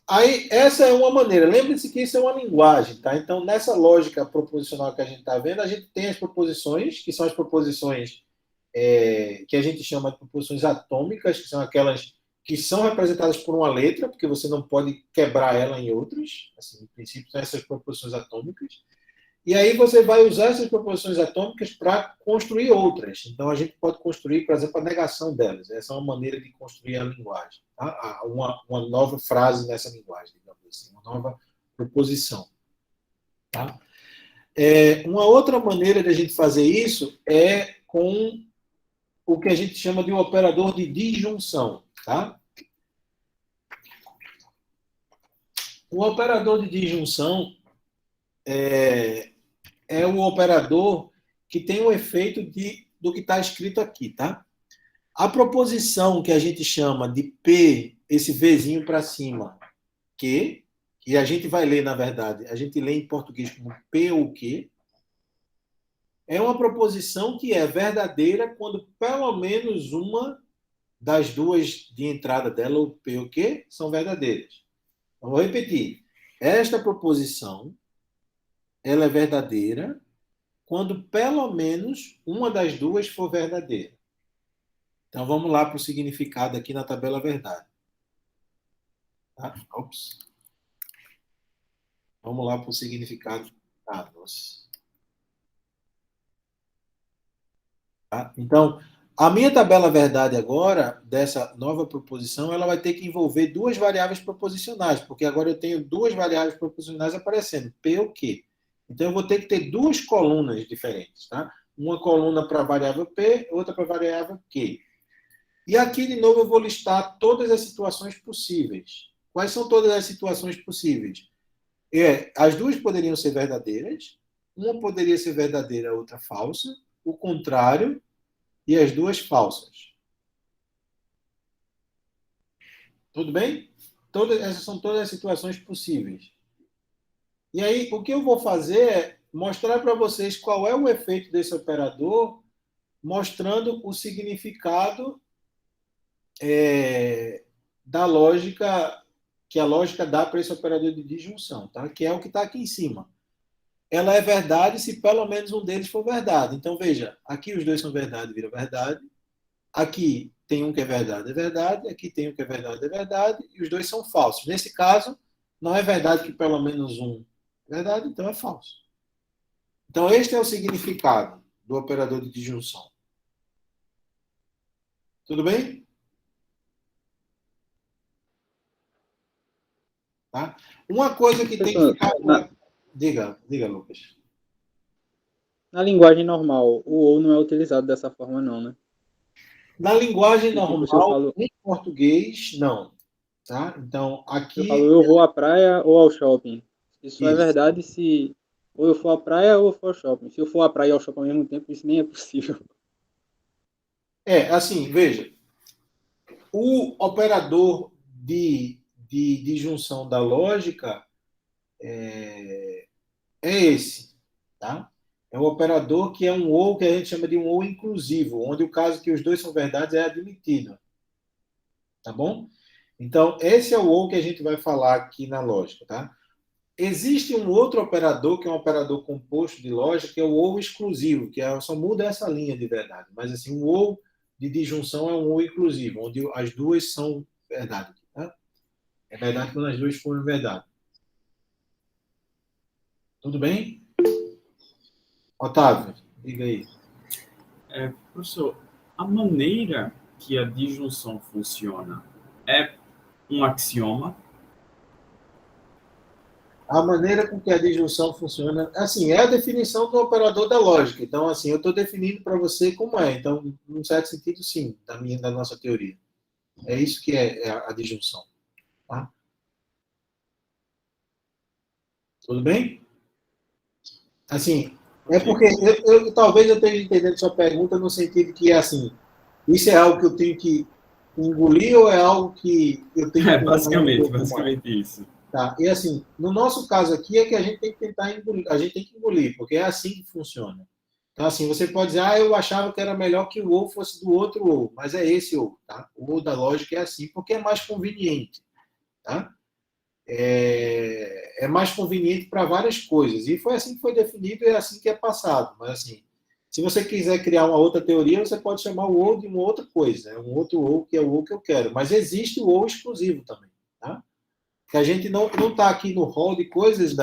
Speaker 1: Aí, essa é uma maneira. Lembre-se que isso é uma linguagem, tá? Então, nessa lógica proposicional que a gente está vendo, a gente tem as proposições, que são as proposições que a gente chama de proposições atômicas, que são aquelas que são representadas por uma letra, porque você não pode quebrar ela em outras. Assim, no princípio, são essas proposições atômicas. E aí você vai usar essas proposições atômicas para construir outras. Então, a gente pode construir, por exemplo, a negação delas. Essa é uma maneira de construir a linguagem. Tá? Uma nova frase nessa linguagem, digamos assim, uma nova proposição. Tá? Uma outra maneira de a gente fazer isso é com o que a gente chama de um operador de disjunção. Tá? O operador de disjunção é o operador que tem o efeito do que está escrito aqui, tá? A proposição que a gente chama de P, esse Vzinho para cima, que a gente vai ler, na verdade, a gente lê em português como P ou que, é uma proposição que é verdadeira quando pelo menos uma das duas de entrada dela, o P ou que, são verdadeiras. Então, vou repetir. Esta proposição, ela é verdadeira quando pelo menos uma das duas for verdadeira. Então vamos lá para o significado aqui na tabela verdade. Tá? Ops. Vamos lá para o significado. Nossa. Tá? Então, A minha tabela verdade agora, dessa nova proposição, ela vai ter que envolver duas variáveis proposicionais, porque agora eu tenho duas variáveis proposicionais aparecendo, P ou Q. Então, eu vou ter que ter duas colunas diferentes, tá? Uma coluna para a variável P, outra para a variável Q. E aqui, de novo, eu vou listar todas as situações possíveis. Quais são todas as situações possíveis? As duas poderiam ser verdadeiras, uma poderia ser verdadeira, a outra falsa, o contrário, e as duas falsas. Tudo bem? Essas são todas as situações possíveis. E aí, o que eu vou fazer é mostrar para vocês qual é o efeito desse operador, mostrando o significado da lógica, que a lógica dá para esse operador de disjunção, tá? Que é o que está aqui em cima. Ela é verdade se pelo menos um deles for verdade. Então, veja, aqui os dois são verdade, vira verdade. Aqui tem um que é verdade, aqui tem um que é verdade, e os dois são falsos. Nesse caso, não é verdade que pelo menos um é verdade, então é falso. Então, este é o significado do operador de disjunção. Tudo bem? Tá? Uma coisa que tem que ficar... Diga, Lucas.
Speaker 4: Na linguagem normal, o ou não é utilizado dessa forma, não, né?
Speaker 1: Na linguagem
Speaker 4: Tipo,
Speaker 1: normal,
Speaker 4: se eu falo,
Speaker 1: em português, não. Tá? Então, aqui...
Speaker 4: eu falo, eu vou à praia ou ao shopping. Isso é
Speaker 1: Isso.
Speaker 4: verdade se ou eu for à praia ou eu for ao shopping. Se eu for à praia e ao shopping ao mesmo tempo, isso nem é possível.
Speaker 1: Assim, veja. O operador de disjunção da lógica é esse, tá? É um operador que é um ou que a gente chama de um ou inclusivo, onde o caso que os dois são verdades é admitido. Tá bom? Então, esse é o ou que a gente vai falar aqui na lógica, tá? Existe um outro operador, que é um operador composto de lógica, que é o ou exclusivo, que só muda essa linha de verdade. Mas, assim, o ou de disjunção é um ou inclusivo, onde as duas são verdade. Tá? É verdade quando as duas forem verdade. Tudo bem? Otávio, diga aí.
Speaker 3: Professor, a maneira que a disjunção funciona é um axioma?
Speaker 1: A maneira com que a disjunção funciona, assim, é a definição do operador da lógica. Então, assim, eu estou definindo para você como é. Então, num certo sentido, sim, da nossa teoria. É isso que é a disjunção. Tá? Tudo bem? Assim, é porque talvez eu esteja entendendo sua pergunta no sentido que, assim, isso é algo que eu tenho que engolir ou é algo que eu tenho que...
Speaker 3: Basicamente isso.
Speaker 1: Tá? E assim, no nosso caso aqui é que a gente tem que tentar engolir, a gente tem que engolir, porque é assim que funciona. Então, assim, você pode dizer, eu achava que era melhor que o ou fosse do outro ou, mas é esse ou, tá? O ou da lógica é assim, porque é mais conveniente, tá? É mais conveniente para várias coisas. E foi assim que foi definido e é assim que é passado. Mas, assim, se você quiser criar uma outra teoria, você pode chamar o ou de uma outra coisa, né? Um outro ou que é o ou que eu quero. Mas existe o ou exclusivo também, tá? Que a gente não está aqui no hall de coisas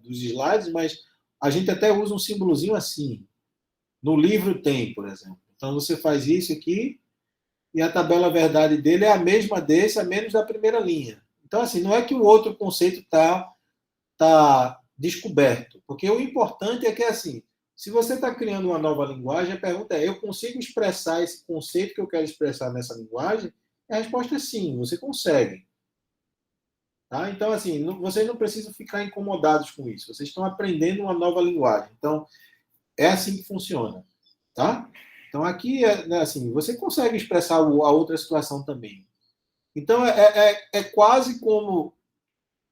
Speaker 1: dos slides, mas a gente até usa um símbolozinho assim. No livro tem, por exemplo. Então, você faz isso aqui e a tabela verdade dele é a mesma desse, a menos da primeira linha. Então, assim, não é que o outro conceito está descoberto. Porque o importante é que, assim, se você está criando uma nova linguagem, a pergunta é, eu consigo expressar esse conceito que eu quero expressar nessa linguagem? A resposta é sim, você consegue. Tá? Então, assim, vocês não precisam ficar incomodados com isso. Vocês estão aprendendo uma nova linguagem. Então, é assim que funciona. Tá? Então, aqui, assim, você consegue expressar a outra situação também. Então, é quase como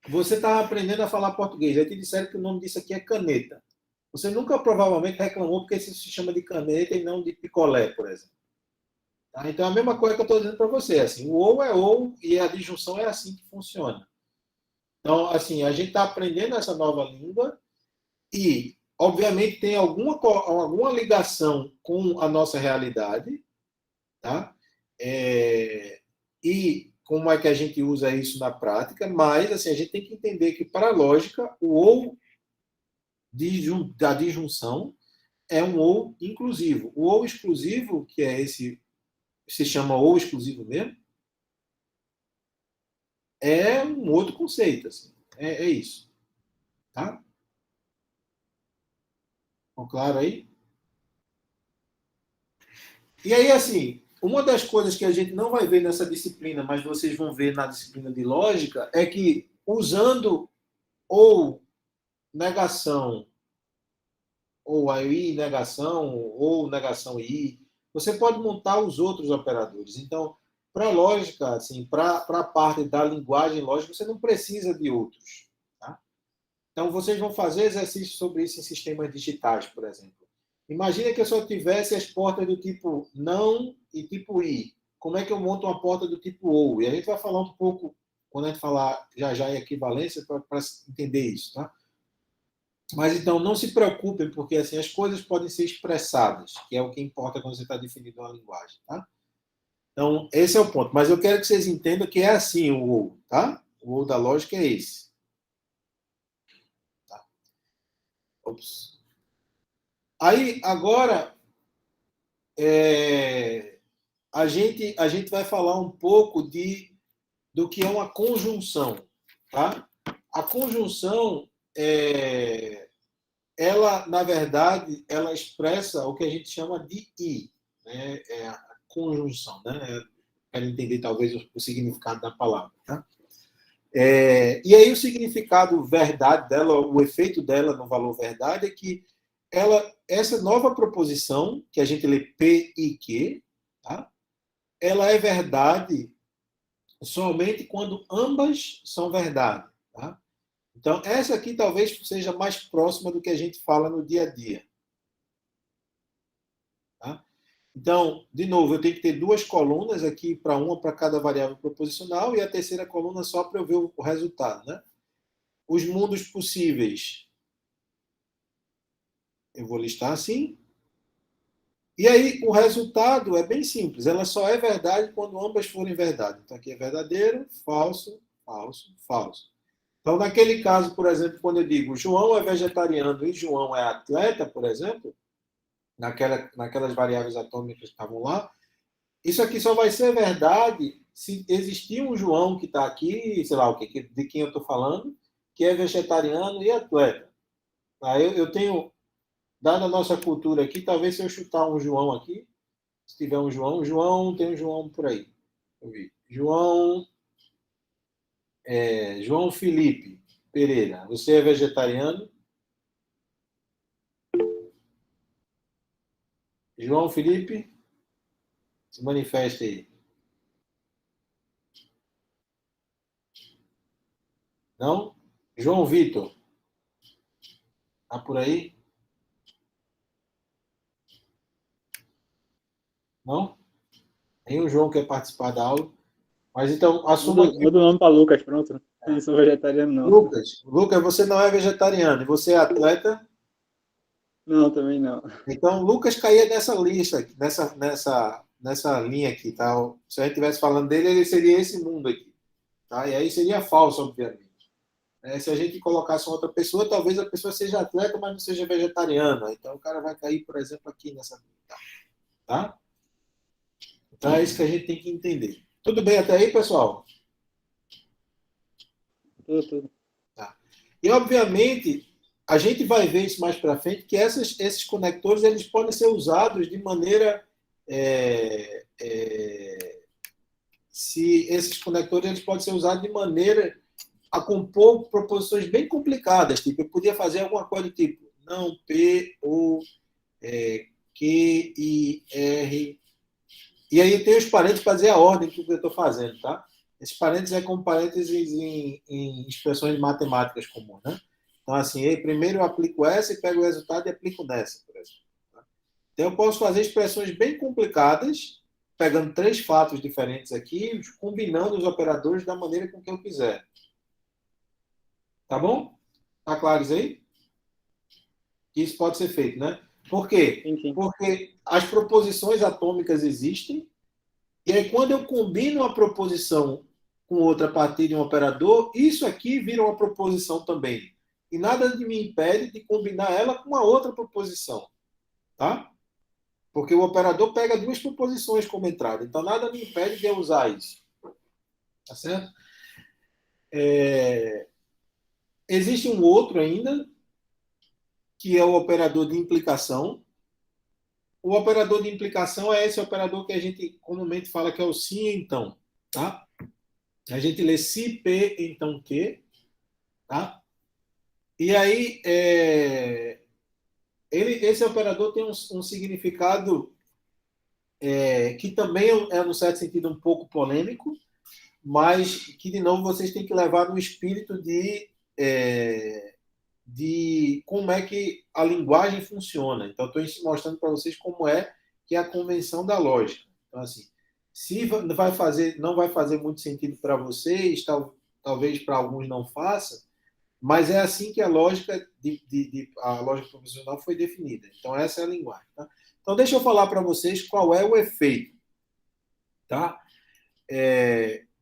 Speaker 1: você está aprendendo a falar português. Aí te disseram que o nome disso aqui é caneta. Você nunca provavelmente reclamou porque isso se chama de caneta e não de picolé, por exemplo. Tá? Então, a mesma coisa que eu estou dizendo para você. Assim, o ou é ou e a disjunção é assim que funciona. Então, assim, a gente está aprendendo essa nova língua e, obviamente, tem alguma ligação com a nossa realidade, tá? E como é que a gente usa isso na prática, mas, assim, a gente tem que entender que, para a lógica, o ou da disjunção é um ou inclusivo. O ou exclusivo, que é esse, se chama ou exclusivo mesmo, é um outro conceito. Assim. É isso. Tá? Ficou claro aí? E aí, assim, uma das coisas que a gente não vai ver nessa disciplina, mas vocês vão ver na disciplina de lógica, é que usando ou negação, ou aí negação, ou negação i, você pode montar os outros operadores. Então, para a lógica, assim, para a parte da linguagem lógica, você não precisa de outros. Tá? Então, vocês vão fazer exercícios sobre isso em sistemas digitais, por exemplo. Imagina que eu só tivesse as portas do tipo não e tipo i. Como é que eu monto uma porta do tipo ou? E a gente vai falar um pouco, quando a gente falar já em equivalência, para entender isso. Tá? Mas então não se preocupem, porque assim as coisas podem ser expressadas, que é o que importa quando você está definindo uma linguagem, tá? Então, esse é o ponto. Mas eu quero que vocês entendam que é assim o ou, tá? O ou da lógica é esse. Tá? Ops. Aí, agora, a gente vai falar um pouco do que é uma conjunção, tá? A conjunção ela, na verdade, ela expressa o que a gente chama de i, né? É a conjunção, né? Quero entender, talvez, o significado da palavra, tá? E aí o significado verdade dela, o efeito dela no valor verdade é que essa nova proposição, que a gente lê P e Q, tá? Ela é verdade somente quando ambas são verdade, tá? Então, essa aqui talvez seja mais próxima do que a gente fala no dia a dia. Tá? Então, de novo, eu tenho que ter duas colunas aqui, para uma para cada variável proposicional, e a terceira coluna só para eu ver o resultado. Né? Os mundos possíveis, eu vou listar assim. E aí, o resultado é bem simples. Ela só é verdade quando ambas forem verdade. Então, aqui é verdadeiro, falso, falso, falso. Então, naquele caso, por exemplo, quando eu digo João é vegetariano e João é atleta, por exemplo, naquelas variáveis atômicas que estavam lá, isso aqui só vai ser verdade se existir um João que está aqui, sei lá de quem eu estou falando, que é vegetariano e atleta. Aí eu tenho, dada a nossa cultura aqui, talvez se eu chutar um João aqui, se tiver um João, tem um João por aí. Eu vi. João Felipe Pereira, você é vegetariano? João Felipe, se manifeste aí. Não? João Vitor, tá por aí? Não? Tem um João que quer participar da aula. Mas então, assuma aqui.
Speaker 4: Muda o nome para Lucas, pronto. Eu não sou vegetariano, não.
Speaker 1: Lucas, você não é vegetariano e você é atleta?
Speaker 4: Não, também não.
Speaker 1: Então, Lucas caía nessa lista, nessa linha aqui, tá? Se a gente estivesse falando dele, ele seria esse mundo aqui. Tá? E aí seria falso, obviamente. Se a gente colocasse outra pessoa, talvez a pessoa seja atleta, mas não seja vegetariana. Então, o cara vai cair, por exemplo, aqui nessa linha. Tá? Então, é isso que a gente tem que entender. Tudo bem até aí, pessoal?
Speaker 4: Tudo.
Speaker 1: Tá. E, obviamente, a gente vai ver isso mais para frente, que esses conectores eles podem ser usados de maneira... se esses conectores eles podem ser usados de maneira a compor proposições bem complicadas. Tipo, eu podia fazer alguma coisa do tipo não, P, O, Q, I, R... E aí tem os parênteses para dizer a ordem que eu estou fazendo, tá? Esses parênteses é como parênteses em expressões matemáticas comuns, né? Então, assim, primeiro eu aplico essa e pego o resultado e aplico nessa, por exemplo. Tá? Então, eu posso fazer expressões bem complicadas, pegando 3 fatos diferentes aqui, combinando os operadores da maneira com que eu quiser. Tá bom? Tá claro isso aí? Isso pode ser feito, né? Por quê?
Speaker 4: Sim.
Speaker 1: Porque as proposições atômicas existem, e aí quando eu combino uma proposição com outra a partir de um operador, isso aqui vira uma proposição também. E nada me impede de combinar ela com uma outra proposição. tá? Porque o operador pega duas proposições como entrada, então nada me impede de eu usar isso. Tá certo? Existe um outro ainda, que é o operador de implicação. O operador de implicação é esse operador que a gente comumente fala que é o sim, então. Tá? A gente lê se, p, então que. Tá? E aí, esse operador tem um significado que também é, no certo sentido, um pouco polêmico, mas que, de novo, vocês têm que levar no espírito de como é que a linguagem funciona. Então, estou mostrando para vocês como é que é a convenção da lógica. Então, assim, se não vai fazer muito sentido para vocês, talvez para alguns não faça, mas é assim que a lógica a lógica proposicional foi definida. Então, essa é a linguagem. Tá? Então, deixa eu falar para vocês qual é o efeito. Tá?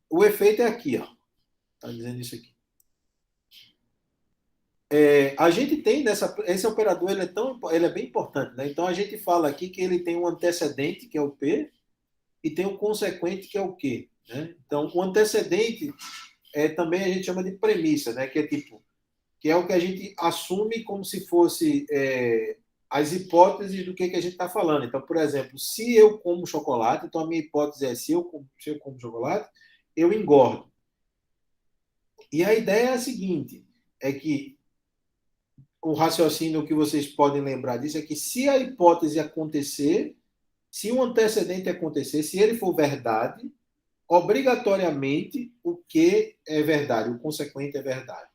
Speaker 1: O efeito é aqui, ó. Está dizendo isso aqui. A gente tem esse operador, ele é bem importante, né? Então a gente fala aqui que ele tem um antecedente, que é o P, e tem um consequente, que é o Q, né? Então o antecedente também a gente chama de premissa, né? Que é o que a gente assume como se fosse as hipóteses do que a gente está falando. Então, por exemplo, se eu como chocolate, então a minha hipótese é se eu como chocolate, eu engordo. E a ideia é a seguinte, é que o raciocínio que vocês podem lembrar disso é que se a hipótese acontecer, se o antecedente acontecer, se ele for verdade, obrigatoriamente o que é verdade, o consequente é verdade.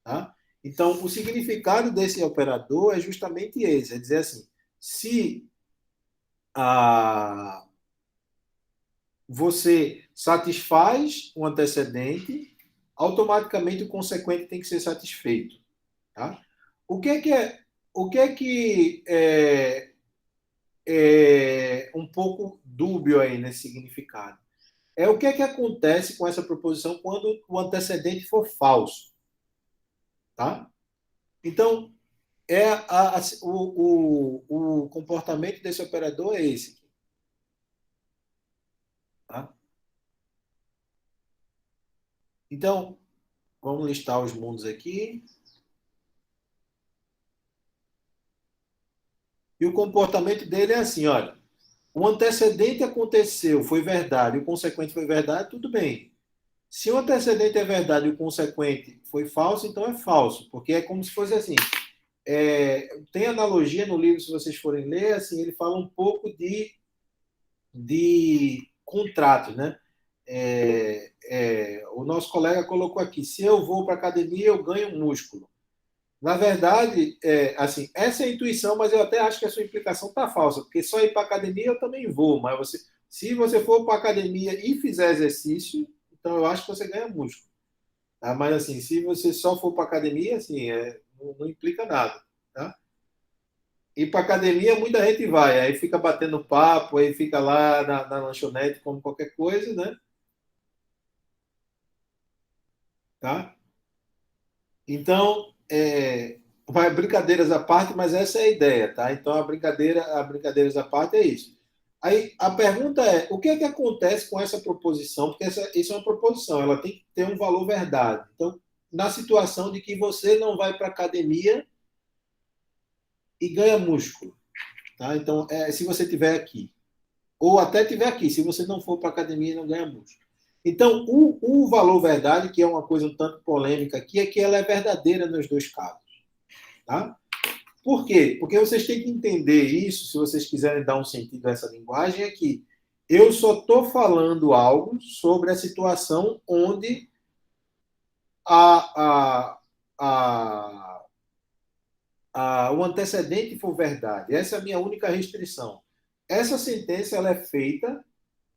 Speaker 1: Tá? Então, o significado desse operador é justamente esse, é dizer assim, se você satisfaz o antecedente, automaticamente o consequente tem que ser satisfeito. Tá? O que é um pouco dúbio aí nesse significado? O que acontece com essa proposição quando o antecedente for falso? Tá? Então, o comportamento desse operador é esse. Tá? Então, vamos listar os mundos aqui. E o comportamento dele é assim, olha, o antecedente aconteceu, foi verdade, o consequente foi verdade, tudo bem. Se o antecedente é verdade e o consequente foi falso, então é falso, porque é como se fosse assim. Tem analogia no livro, se vocês forem ler, assim, ele fala um pouco de contrato, né? O nosso colega colocou aqui, se eu vou para a academia, eu ganho músculo. Na verdade, assim, essa é a intuição, mas eu até acho que a sua implicação está falsa, porque só ir para a academia eu também vou, mas se você for para a academia e fizer exercício, então eu acho que você ganha músculo. Tá? Mas assim, se você só for para a academia, assim, não implica nada. Tá? Ir para a academia, muita gente vai, aí fica batendo papo, aí fica lá na lanchonete, como qualquer coisa, né? Tá? Então, brincadeiras à parte, mas essa é a ideia, tá? Então, a brincadeiras à parte é isso. Aí, a pergunta é, o que é que acontece com essa proposição? Porque isso é uma proposição, ela tem que ter um valor verdade. Então, na situação de que você não vai para a academia e ganha músculo, tá? Então, se você estiver aqui, ou até estiver aqui, se você não for para a academia e não ganha músculo. Então, o valor verdade, que é uma coisa um tanto polêmica aqui, é que ela é verdadeira nos dois casos. Tá? Por quê? Porque vocês têm que entender isso, se vocês quiserem dar um sentido a essa linguagem, é que eu só estou falando algo sobre a situação onde o antecedente for verdade. Essa é a minha única restrição. Essa sentença ela é feita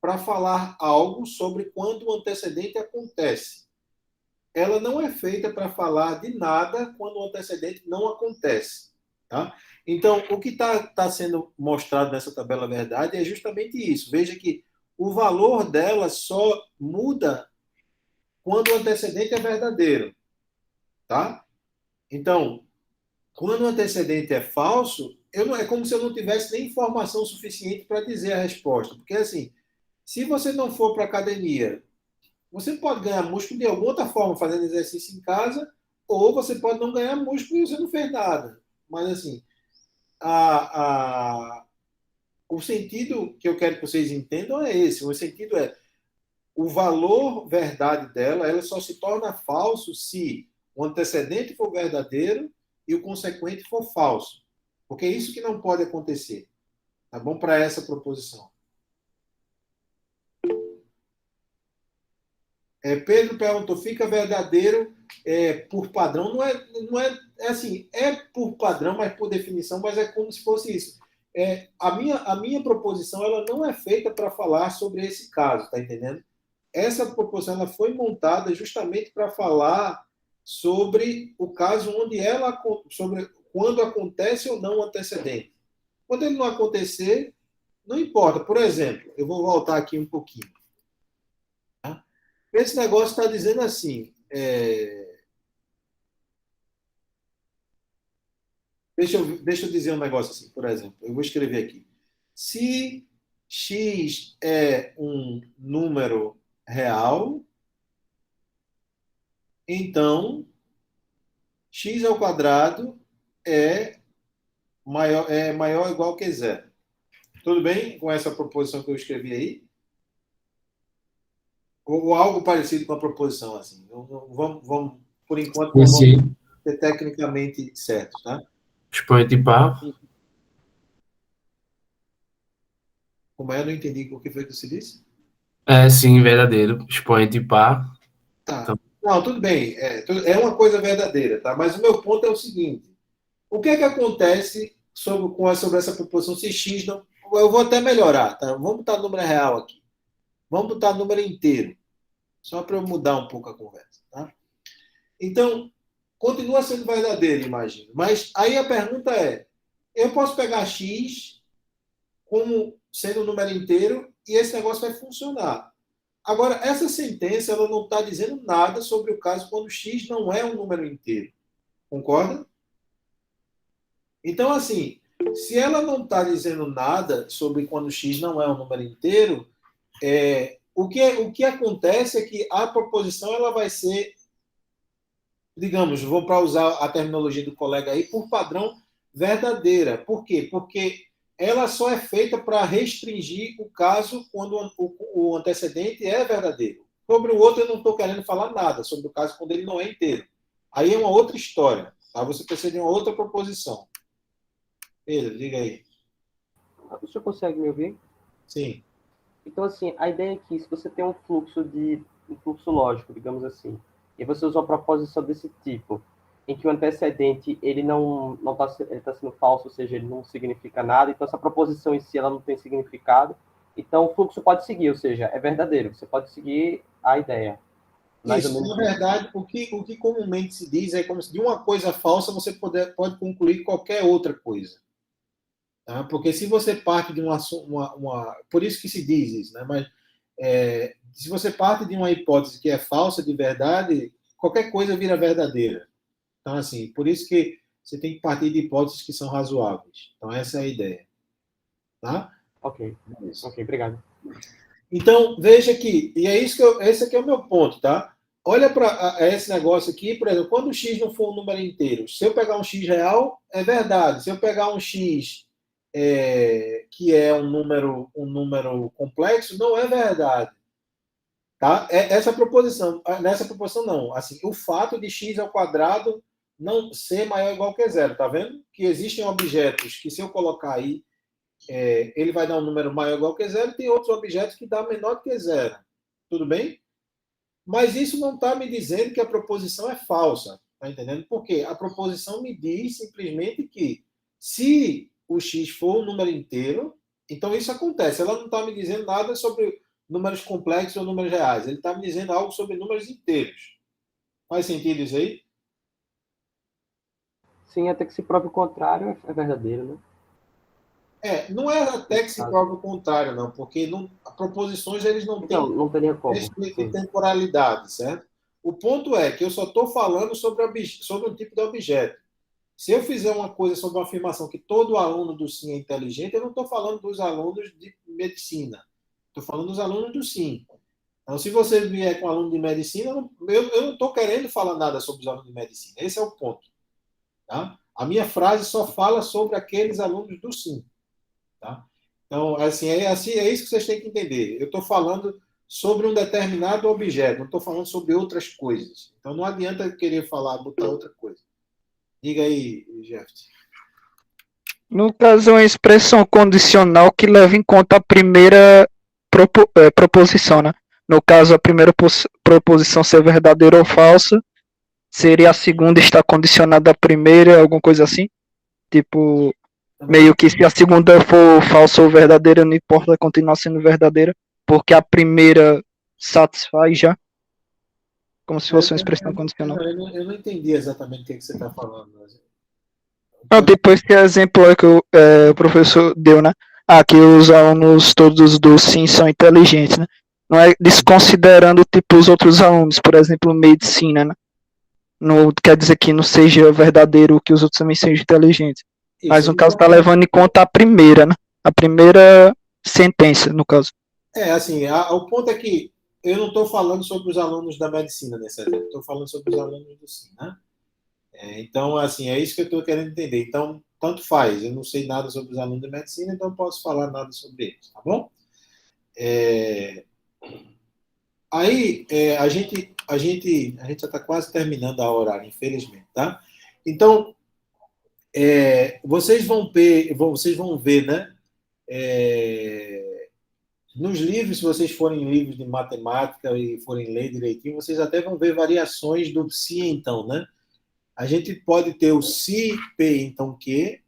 Speaker 1: para falar algo sobre quando o antecedente acontece. Ela não é feita para falar de nada quando o antecedente não acontece. Tá? Então, o que está sendo mostrado nessa tabela verdade é justamente isso. Veja que o valor dela só muda quando o antecedente é verdadeiro. Tá? Então, quando o antecedente é falso, é como se eu não tivesse nem informação suficiente para dizer a resposta. Porque, assim, se você não for para academia, você pode ganhar músculo de alguma outra forma, fazendo exercício em casa, ou você pode não ganhar músculo e você não fez nada. Mas, assim, o sentido que eu quero que vocês entendam é esse. O sentido é o valor verdade dela, ela só se torna falso se o antecedente for verdadeiro e o consequente for falso. Porque é isso que não pode acontecer. Tá bom? Para essa proposição. Pedro perguntou, fica verdadeiro por padrão? É assim, é por padrão, mas por definição, mas é como se fosse isso. A minha proposição ela não é feita para falar sobre esse caso, tá entendendo? Essa proposição ela foi montada justamente para falar sobre o caso onde sobre quando acontece ou não o antecedente. Quando ele não acontecer, não importa. Por exemplo, eu vou voltar aqui um pouquinho. Tá? Esse negócio está dizendo assim. Deixa eu dizer um negócio assim, por exemplo. Eu vou escrever aqui. Se x é um número real, então x ao quadrado é maior ou igual que zero. Tudo bem com essa proposição que eu escrevi aí? Ou algo parecido com a proposição, assim. Vamos por enquanto, vamos ser tecnicamente certos, tá?
Speaker 6: Expoente par.
Speaker 1: Como é? Eu não entendi o que foi que você disse.
Speaker 6: Sim, verdadeiro. Expoente par.
Speaker 1: Tá.
Speaker 6: Então.
Speaker 1: Não, tudo bem. É uma coisa verdadeira, tá? Mas o meu ponto é o seguinte. O que é que acontece sobre essa proposição se x não... Eu vou até melhorar, tá? Vamos botar número real aqui. Vamos botar número inteiro. Só para eu mudar um pouco a conversa, tá? Então, continua sendo verdadeiro, imagino. Mas aí a pergunta é, eu posso pegar x como sendo um número inteiro e esse negócio vai funcionar. Agora, essa sentença ela não está dizendo nada sobre o caso quando x não é um número inteiro. Concorda? Então, assim, se ela não está dizendo nada sobre quando x não é um número inteiro, o que acontece é que a proposição ela vai ser, digamos, vou para usar a terminologia do colega aí, por padrão verdadeira. Por quê? Porque ela só é feita para restringir o caso quando o antecedente é verdadeiro. Sobre o outro eu não estou querendo falar nada, sobre o caso quando ele não é inteiro. Aí é uma outra história. Tá? Você precisa de uma outra proposição. Pedro, diga aí.
Speaker 7: O senhor consegue me ouvir?
Speaker 1: Sim.
Speaker 7: Então, assim, a ideia é que se você tem um fluxo lógico, digamos assim, e você usa uma proposição desse tipo, em que o antecedente ele não tá sendo falso, ou seja, ele não significa nada, então essa proposição em si ela não tem significado, então o fluxo pode seguir, ou seja, é verdadeiro, você pode seguir a ideia.
Speaker 1: Isso, na verdade, o que comumente se diz é como se de uma coisa falsa você pode concluir qualquer outra coisa. Tá? Porque se você parte de uma por isso que se diz isso, né? Mas se você parte de uma hipótese que é falsa de verdade, qualquer coisa vira verdadeira. Então, assim, por isso que você tem que partir de hipóteses que são razoáveis. Então, essa é a ideia. Tá?
Speaker 7: Ok, obrigado.
Speaker 1: Então, veja aqui, e é isso esse aqui é o meu ponto, tá? Olha para esse negócio aqui, por exemplo, quando o x não for um número inteiro, se eu pegar um x real, é verdade. Se eu pegar um x que é um número complexo, não é verdade. Tá? Nessa proposição não. Assim, o fato de x ao quadrado não ser maior ou igual que zero, tá vendo? Que existem objetos que se eu colocar aí, ele vai dar um número maior ou igual que zero, e tem outros objetos que dá menor que zero. Tudo bem? Mas isso não está me dizendo que a proposição é falsa. Tá entendendo? Porque a proposição me diz simplesmente que se o x for um número inteiro, então isso acontece. Ela não está me dizendo nada sobre números complexos ou números reais. Ele está me dizendo algo sobre números inteiros. Faz sentido isso aí?
Speaker 7: Sim, até que se prove o contrário é verdadeiro, né?
Speaker 1: Não é até que se prove o contrário, não, porque proposições eles não têm
Speaker 7: não teria como.
Speaker 1: temporalidade, certo? O ponto é que eu só estou falando sobre um tipo de objeto. Se eu fizer uma coisa sobre uma afirmação que todo aluno do SIM é inteligente, eu não estou falando dos alunos de medicina. Estou falando dos alunos do SIM. Então, se você vier com aluno de medicina, eu não estou querendo falar nada sobre os alunos de medicina. Esse é o ponto. Tá? A minha frase só fala sobre aqueles alunos do SIM. Tá? Então, é isso que vocês têm que entender. Eu estou falando sobre um determinado objeto, não estou falando sobre outras coisas. Então, não adianta querer botar outra coisa. Diga aí, Jeff.
Speaker 5: No caso, é uma expressão condicional que leva em conta a primeira proposição, né? No caso, a primeira proposição ser verdadeira ou falsa, seria a segunda estar condicionada à primeira, alguma coisa assim? Tipo, meio que se a segunda for falsa ou verdadeira, não importa, continuar sendo verdadeira, porque a primeira satisfaz já, como se fosse uma expressão condicional.
Speaker 1: Eu não entendi exatamente o que você está falando.
Speaker 5: Não, tipo, esse exemplo aí que o professor deu, né? Que os alunos todos do SIM são inteligentes, né? Não é desconsiderando, tipo, os outros alunos, por exemplo, medicina, né? Não quer dizer que não seja verdadeiro que os outros também sejam inteligentes. Mas, no caso, está levando em conta a primeira, né? A primeira sentença, no caso.
Speaker 1: Assim, o ponto é que eu não estou falando sobre os alunos da medicina nesse exemplo, estou falando sobre os alunos do SIM, né? Então, assim, é isso que eu estou querendo entender. Então, tanto faz, eu não sei nada sobre os alunos de medicina, então não posso falar nada sobre eles, tá bom? Aí, a gente já está quase terminando a horário, infelizmente, tá? Então, vocês vão ver, né? Nos livros, se vocês forem livros de matemática e forem ler direitinho, vocês até vão ver variações do se então, né? A gente pode ter o se, p, então que,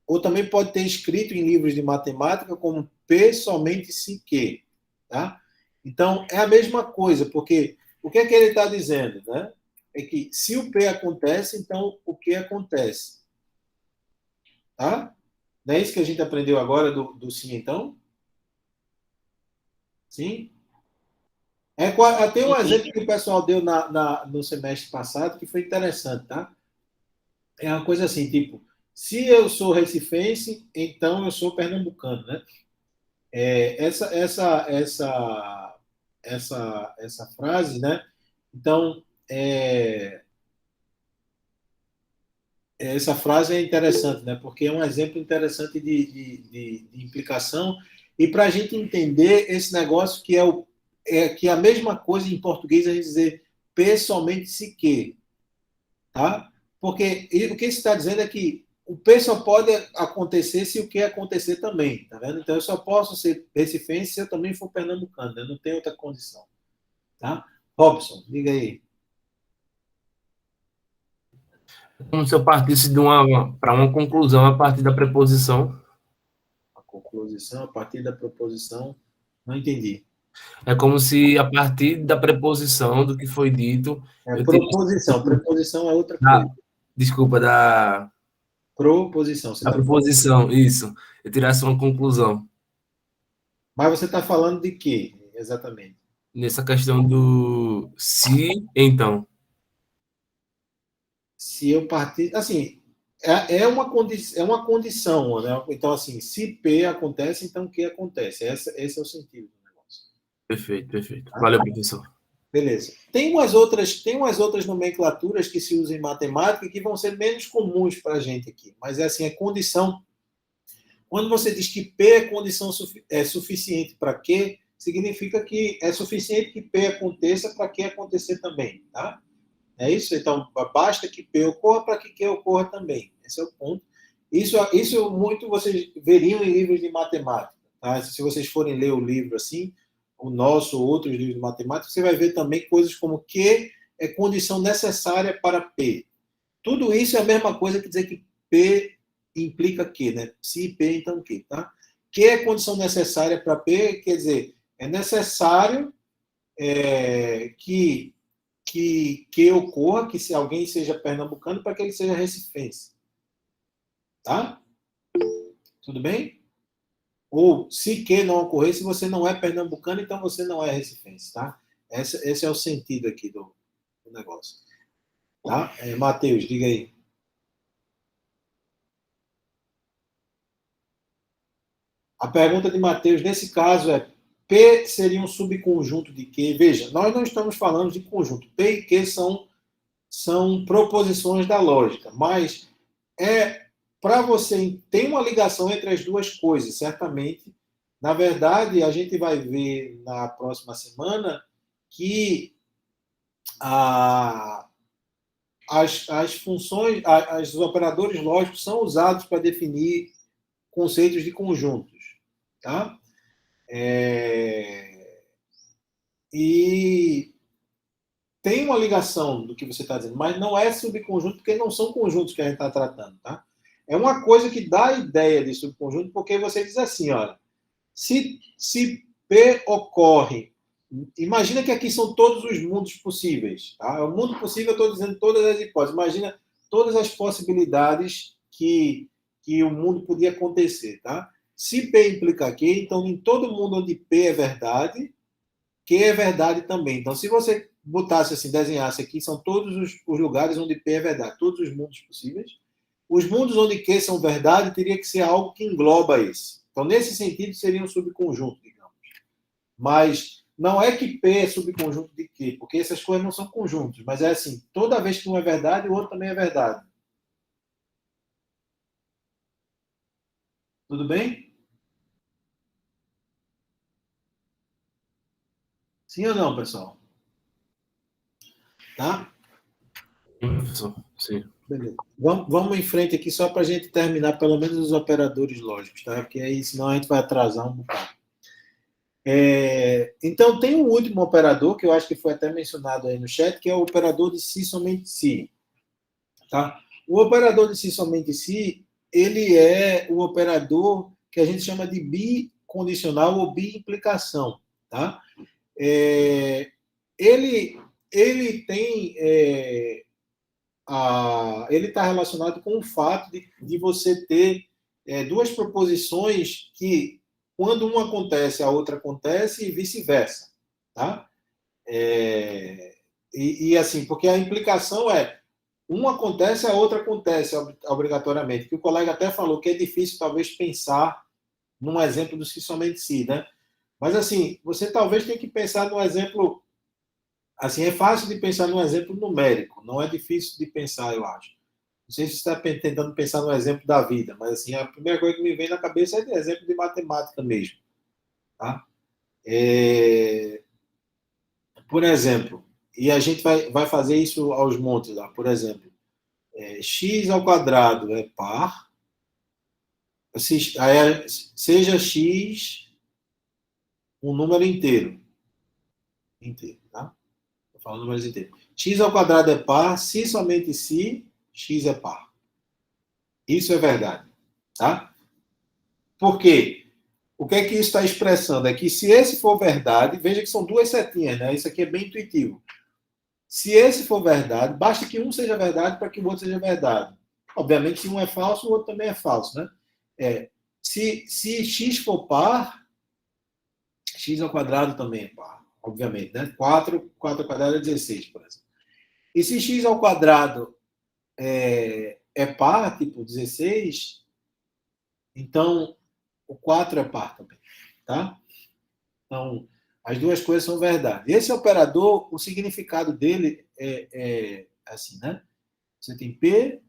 Speaker 1: ou também pode ter escrito em livros de matemática como p somente se que, tá? Então, é a mesma coisa, porque o que é que ele está dizendo, né? É que se o p acontece, então o que acontece? Tá? Não é isso que a gente aprendeu agora do sim, então? Sim? Tem um exemplo que o pessoal deu no semestre passado que foi interessante, tá? É uma coisa assim, tipo, se eu sou recifense, então eu sou pernambucano, né? Essa frase, né? Então, essa frase é interessante, né? Porque é um exemplo interessante de implicação e para a gente entender esse negócio que é a mesma coisa em português a gente dizer pessoalmente se que, tá? Porque o que você está dizendo é que o P só pode acontecer se o que acontecer também, tá vendo? Então eu só posso ser recifense se eu também for pernambucano, né? Não tem outra condição, tá? Robson, diga aí.
Speaker 6: Como se eu partisse para uma conclusão a partir da preposição.
Speaker 1: A conclusão a partir da proposição, não entendi.
Speaker 6: É como se a partir da preposição do que foi dito.
Speaker 1: Proposição. Preposição é outra coisa.
Speaker 6: Desculpa, da
Speaker 1: proposição.
Speaker 6: A proposição, isso. Eu tirasse uma conclusão.
Speaker 1: Mas você está falando de quê, exatamente?
Speaker 6: Nessa questão do se, então.
Speaker 1: Se eu partir... Assim, é uma condição, né? Então, assim, se P acontece, então Q acontece. Esse é o sentido do negócio.
Speaker 6: Perfeito. Valeu, professor.
Speaker 1: Beleza. Tem umas outras nomenclaturas que se usam em matemática que vão ser menos comuns para a gente aqui. Mas, é condição. Quando você diz que P é condição suficiente para Q, significa que é suficiente que P aconteça para Q acontecer também, tá? É isso? Então, basta que P ocorra para que Q ocorra também. Esse é o ponto. Isso muito vocês veriam em livros de matemática, tá? Se vocês forem ler o livro assim, o nosso ou outros livros de matemática, você vai ver também coisas como Q é condição necessária para P. Tudo isso é a mesma coisa que dizer que P implica Q, né? Se P, então Q, tá? Q é condição necessária para P, quer dizer, é necessário que ocorra, que se alguém seja pernambucano, para que ele seja recifense. Tá? Tudo bem? Ou, se que não ocorrer, se você não é pernambucano, então você não é recifense, tá? Esse é o sentido aqui do negócio. Tá? Matheus, diga aí. A pergunta de Mateus, nesse caso, é P seria um subconjunto de Q? Veja, nós não estamos falando de conjunto. P e Q são proposições da lógica, mas para você ter uma ligação entre as duas coisas, certamente. Na verdade, a gente vai ver na próxima semana que as funções, os operadores lógicos são usados para definir conceitos de conjuntos. Tá? E tem uma ligação do que você está dizendo, mas não é subconjunto, porque não são conjuntos que a gente está tratando. Tá? É uma coisa que dá a ideia de subconjunto, porque você diz assim, olha, se P ocorre, imagina que aqui são todos os mundos possíveis. Tá? O mundo possível, eu estou dizendo todas as hipóteses. Imagina todas as possibilidades que o mundo podia acontecer. Tá? Se P implica Q, então em todo mundo onde P é verdade, Q é verdade também. Então, se você botasse assim, desenhasse aqui, são todos os lugares onde P é verdade, todos os mundos possíveis. Os mundos onde Q são verdade, teria que ser algo que engloba esse. Então, nesse sentido, seria um subconjunto, digamos. Mas não é que P é subconjunto de Q, porque essas coisas não são conjuntos, mas é assim, toda vez que um é verdade, o outro também é verdade. Tudo bem? Sim ou não, pessoal? Tá?
Speaker 6: Sim.
Speaker 1: Beleza. Vamos em frente aqui só para a gente terminar pelo menos os operadores lógicos, tá? Porque aí senão a gente vai atrasar um bocado. Então, tem um último operador, que eu acho que foi até mencionado aí no chat, que é o operador de si somente si. Tá? O operador de si somente si, ele é o operador que a gente chama de bicondicional ou biimplicação. Tá? Ele tem... ele está relacionado com o fato de você ter duas proposições que, quando uma acontece, a outra acontece e vice-versa. Tá? Assim, porque a implicação é uma acontece, a outra acontece obrigatoriamente. Que o colega até falou que é difícil, talvez, pensar num exemplo do si somente si, né? Mas, assim, você talvez tenha que pensar num exemplo... Assim, é fácil de pensar num exemplo numérico, não é difícil de pensar, eu acho. Não sei se você está tentando pensar no exemplo da vida, mas assim, a primeira coisa que me vem na cabeça é de exemplo de matemática mesmo. Tá? Por exemplo, e a gente vai fazer isso aos montes lá, por exemplo, x ao quadrado é par, seja x um número inteiro. Tá? Estou falando números inteiros. X ao quadrado é par, se somente se x é par. Isso é verdade. Tá? Por quê? O que é que isso está expressando? É que se esse for verdade, veja que são duas setinhas, né? Isso aqui é bem intuitivo. Se esse for verdade, basta que um seja verdade para que o outro seja verdade. Obviamente, se um é falso, o outro também é falso, né? Se x for par, x ao quadrado também é par, obviamente, né? 4 ao quadrado é 16, por exemplo. E se x ao quadrado é par, tipo 16, então o 4 é par também, tá? Então, as duas coisas são verdade. Esse operador, o significado dele é assim, né? Você tem P,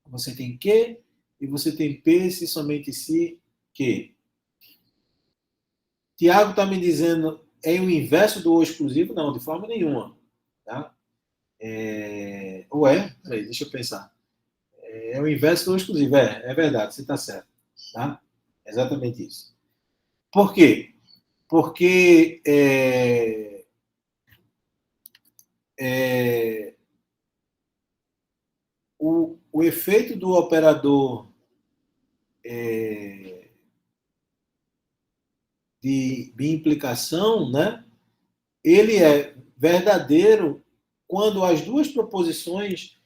Speaker 1: você tem Q, e você tem P se somente se Q. Tiago está me dizendo, é o inverso do O exclusivo? Não, de forma nenhuma. Tá? Ou é? Peraí, deixa eu pensar. É o inverso do O exclusivo. É verdade, você está certo. Tá? É exatamente isso. Por quê? Porque o efeito do operador de implicação, né, ele é verdadeiro quando as duas proposições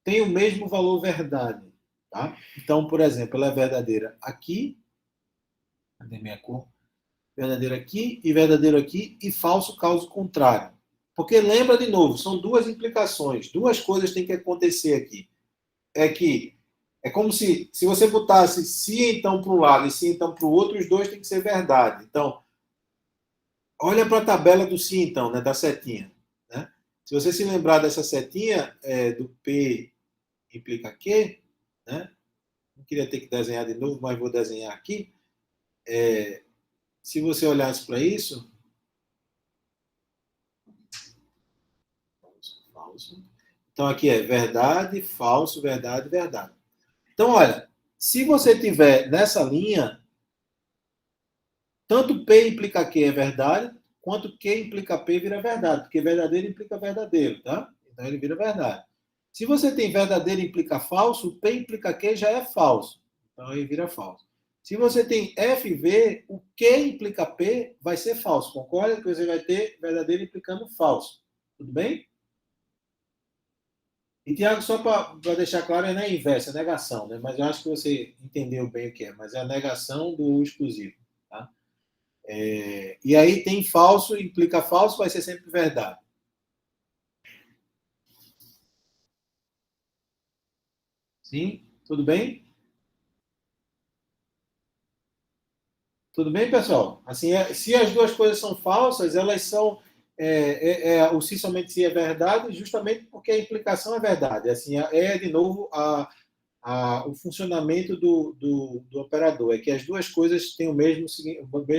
Speaker 1: têm o mesmo valor verdade. Tá? Então, por exemplo, ela é verdadeira aqui, cadê minha cor? Verdadeiro aqui e falso caso contrário. Porque lembra de novo, são duas implicações, duas coisas têm que acontecer aqui. É que É como se você botasse se então para um lado e se então para o outro, os dois têm que ser verdade. Então, olha para a tabela do se então, né, da setinha. Né? Se você se lembrar dessa setinha do P implica Q, né? Não queria ter que desenhar de novo, mas vou desenhar aqui. Se você olhasse para isso, falso. Então aqui é verdade, falso, verdade, verdade. Então olha, se você tiver nessa linha, tanto P implica Q é verdade, quanto Q implica P vira verdade, porque verdadeiro implica verdadeiro, tá? Então ele vira verdade. Se você tem verdadeiro implica falso, P implica Q já é falso. Então ele vira falso. Se você tem FV, o Q implica P vai ser falso. Concorda que você vai ter verdadeiro implicando falso. Tudo bem? E, Tiago, só para deixar claro, não é inversa, é negação, né? Mas eu acho que você entendeu bem o que é. Mas é a negação do exclusivo. Tá? E aí tem falso, implica falso, vai ser sempre verdade. Sim? Tudo bem? Tudo bem, pessoal? Assim, se as duas coisas são falsas, elas são... o se somente se é verdade, justamente porque a implicação é verdade. Assim, de novo, o funcionamento do operador. É que as duas coisas têm o mesmo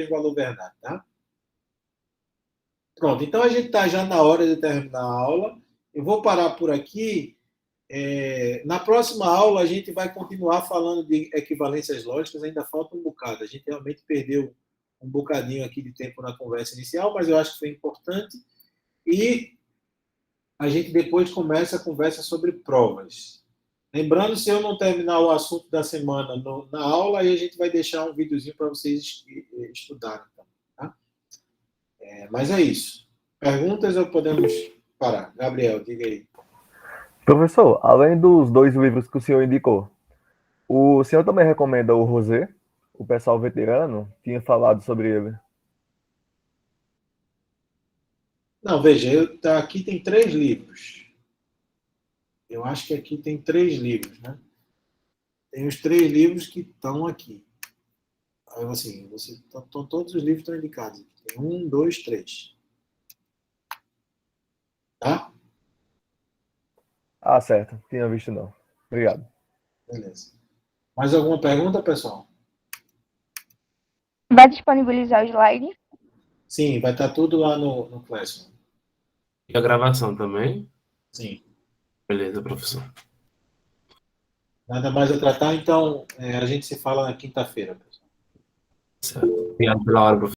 Speaker 1: valor verdade. Tá? Pronto, então a gente está já na hora de terminar a aula. Eu vou parar por aqui. Na próxima aula, a gente vai continuar falando de equivalências lógicas, ainda falta um bocado. A gente realmente perdeu um bocadinho aqui de tempo na conversa inicial, mas eu acho que foi importante. E a gente depois começa a conversa sobre provas. Lembrando, se eu não terminar o assunto da semana na aula, aí a gente vai deixar um videozinho para vocês estudarem. Tá? Mas é isso. Perguntas ou podemos parar? Gabriel, diga aí.
Speaker 8: Professor, além dos 2 livros que o senhor indicou, o senhor também recomenda o Rosé? O pessoal veterano tinha falado sobre ele.
Speaker 1: Não, veja, aqui tem 3 livros. Eu acho que aqui tem 3 livros, né? Tem os 3 livros que estão aqui. Aí, assim, todos os livros estão indicados. Tem 1, 2, 3. Tá?
Speaker 8: Ah, certo. Tinha visto não. Obrigado.
Speaker 1: Beleza. Mais alguma pergunta, pessoal?
Speaker 9: Vai disponibilizar o slide?
Speaker 1: Sim, vai estar tudo lá no Classroom.
Speaker 6: E a gravação também?
Speaker 1: Sim.
Speaker 6: Beleza, professor.
Speaker 1: Nada mais a tratar, então a gente se fala na quinta-feira, pessoal.
Speaker 6: Certo. Obrigado pela hora, professor.